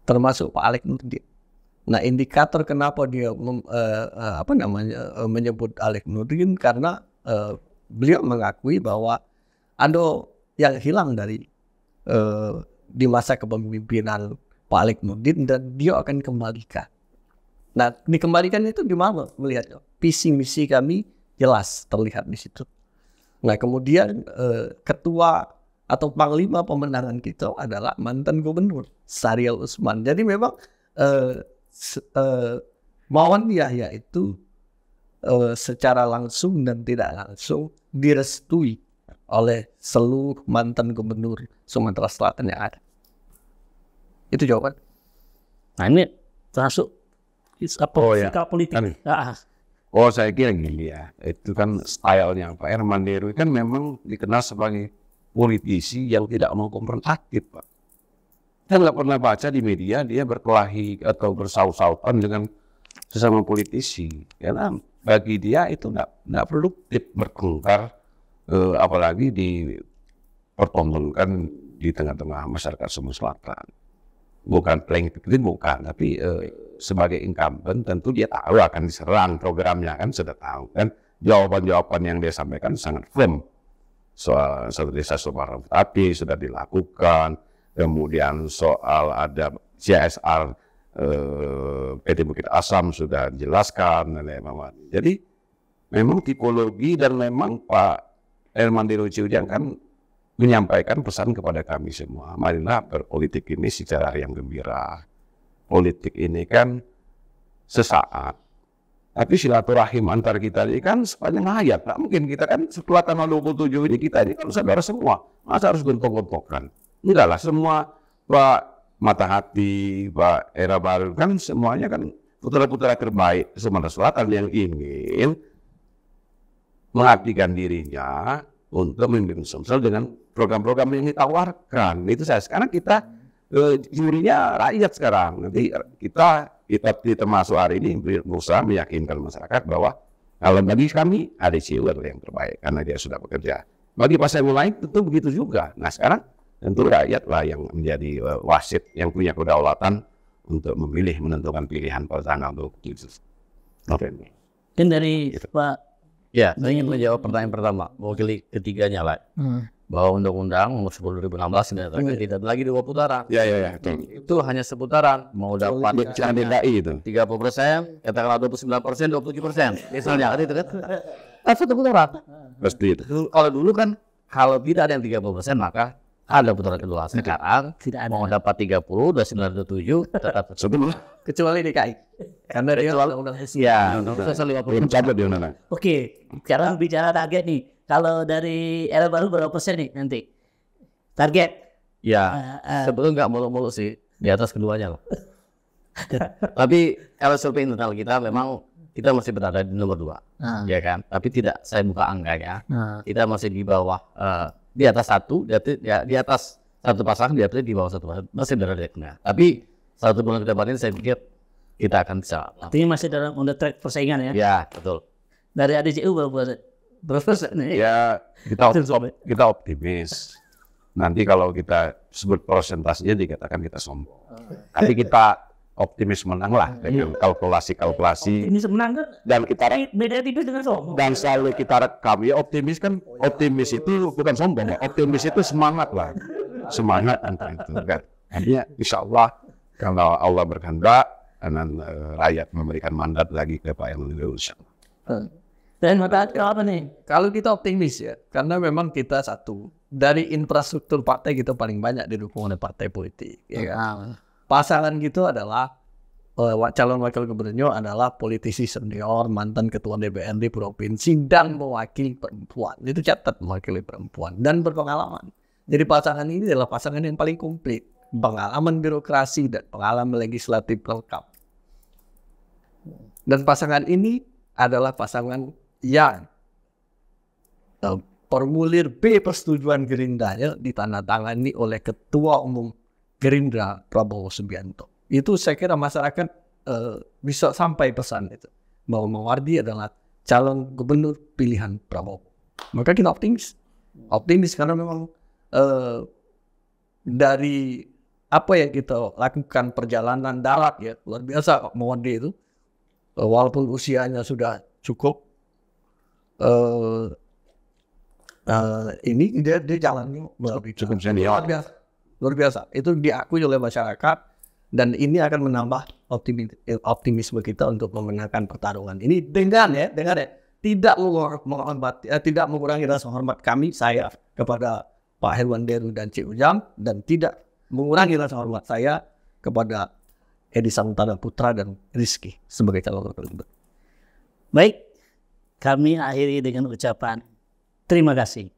termasuk Pak Alek Nurdin. Nah, indikator kenapa dia menyebut Alek Nurdin karena beliau mengakui bahwa ada yang hilang dari di masa kepemimpinan Pak Alek Nurdin dan dia akan kembalikan. Nah, dikembalikan itu gimana melihatnya? Visi misi kami jelas terlihat di situ. Nah, kemudian ketua atau panglima pemenangan kita adalah mantan gubernur Syahrial Usman. Jadi memang Mawan Yahya itu secara langsung dan tidak langsung direstui oleh seluruh mantan gubernur Sumatera Selatan yang ada. Itu jawaban. Nah ini termasuk sikap politik. Oh saya kira gini ya, itu kan stylenya Pak Herman Deru kan memang dikenal sebagai politisi yang tidak mau konfrontatif Pak. Saya nggak pernah baca di media dia berkelahi atau bersaut-sautan dengan sesama politisi. Karena bagi dia itu nggak produktif bertengkar, apalagi dipertontonkan di tengah-tengah masyarakat Sumatera Selatan. Bukan playing victim, bukan, tapi sebagai incumbent tentu dia tahu akan diserang, programnya kan sudah tahu kan, jawaban-jawaban yang dia sampaikan sangat firm soal satu desa Sumatera tapi sudah dilakukan, kemudian soal ada CSR PT Bukit Asam sudah dijelaskan oleh Mama. Jadi memang tipologi dan memang Pak Herman Deru Ciujang kan menyampaikan pesan kepada kami semua, marilah berpolitik ini secara yang gembira. Politik ini kan sesaat, tapi silaturahim antar kita ini kan sepanjang hayat. Nah, mungkin kita kan setelah tanggal 27 ini kita ini kan saudara semua, masa harus gontok-gontokan? Enggak lah, semua Pak Matahati, Pak Era Baru kan semuanya kan putra-putra terbaik Sumatera Selatan yang ingin mengabdikan dirinya untuk memimpin Sumsel dengan program-program yang ditawarkan. Itu saya sekarang kita jurinya rakyat sekarang. Nanti kita termasuk hari ini berusaha meyakinkan masyarakat bahwa kalau bagi kami ADCU adalah yang terbaik karena dia sudah bekerja. Bagi pasien lain tentu begitu juga. Nah sekarang tentu rakyat lah yang menjadi wasit yang punya kedaulatan untuk memilih menentukan pilihan pada tanggal 27 November. Dan dari Pak. Ya, saya ingin menjawab pertanyaan pertama, mewakili ketiganya lah. Bahwa Undang-Undang nomor 10 2016 tidak lagi 2 putaran. Ya. Itu hanya seputaran. Mau dapat DKI itu 30%, katakanlah 29%, 27%. Misalnya kan itu kan. Satu putaran. pasti itu. Kalau dulu kan kalau tidak ada yang 30% maka ada putaran kedua. Sekarang Tidak ada. mau dapat 30, 29, 27 tetap Sebelum Kecuali DKI. Karena dia undang-undang ya, belum catat di undang-undang. Oke, sekarang bicara target nih. Kalau dari era baru berapa persen nih nanti? Target? Ya, sebetulnya nggak muluk-muluk sih di atas keduanya loh. Tapi kalau survei internal kita memang kita masih berada di nomor 2, ya kan? Tapi tidak saya buka angkanya. Kita masih di bawah, di atas satu, di atas satu pasangan, di bawah satu pasangan, masih berada di tengah. Tapi satu bulan ke depan ini saya pikir kita akan bisa. Artinya masih dalam on the track persaingan ya? Ya, betul. Dari ADCU berapa persen nih? Ya kita optimis. Nanti kalau kita sebut persentasenya dikatakan kita sombong. Tapi kita optimis menang lah dengan kalkulasi. Ini semenang kan? Dan kita beda tipis dengan sombong. dan selalu kita rekam ya optimis kan. Optimis itu bukan sombong. Optimis itu semangat lah. Semangat antara itu kan. Artinya insya Allah kalau Allah berkehendak dan rakyat memberikan mandat lagi ke Pak Herman Deru. Dan Matahati apa nih? Kalau kita optimis ya, karena memang kita satu dari infrastruktur partai kita paling banyak didukung oleh partai politik. Ya kan? Pasangan gitu adalah calon wakil gubernur adalah politisi senior, mantan ketua DPRD provinsi dan mewakili perempuan. Itu catat mewakili perempuan dan berpengalaman. Jadi pasangan ini adalah pasangan yang paling komplit, pengalaman birokrasi dan pengalaman legislatif lengkap. Dan pasangan ini adalah pasangan yang formulir B persetujuan Gerindra ditandatangani oleh Ketua Umum Gerindra Prabowo Subianto. Itu saya kira masyarakat bisa sampai pesan itu bahwa Mawardi adalah calon gubernur pilihan Prabowo. Maka kita optimis karena memang dari apa yang kita lakukan perjalanan darat ya luar biasa Mawardi itu, walaupun usianya sudah cukup. Ini dia jalannya Cukup senior. luar biasa. Itu diakui oleh masyarakat dan ini akan menambah optimisme kita untuk memenangkan pertarungan ini dengan tidak mengurangi rasa hormat saya kepada Pak Herman Deru dan Ciujang dan tidak mengurangi rasa hormat saya kepada Edi Samantana Putra dan Rizky sebagai calon wakil gubernur. Baik, kami akhiri dengan ucapan terima kasih.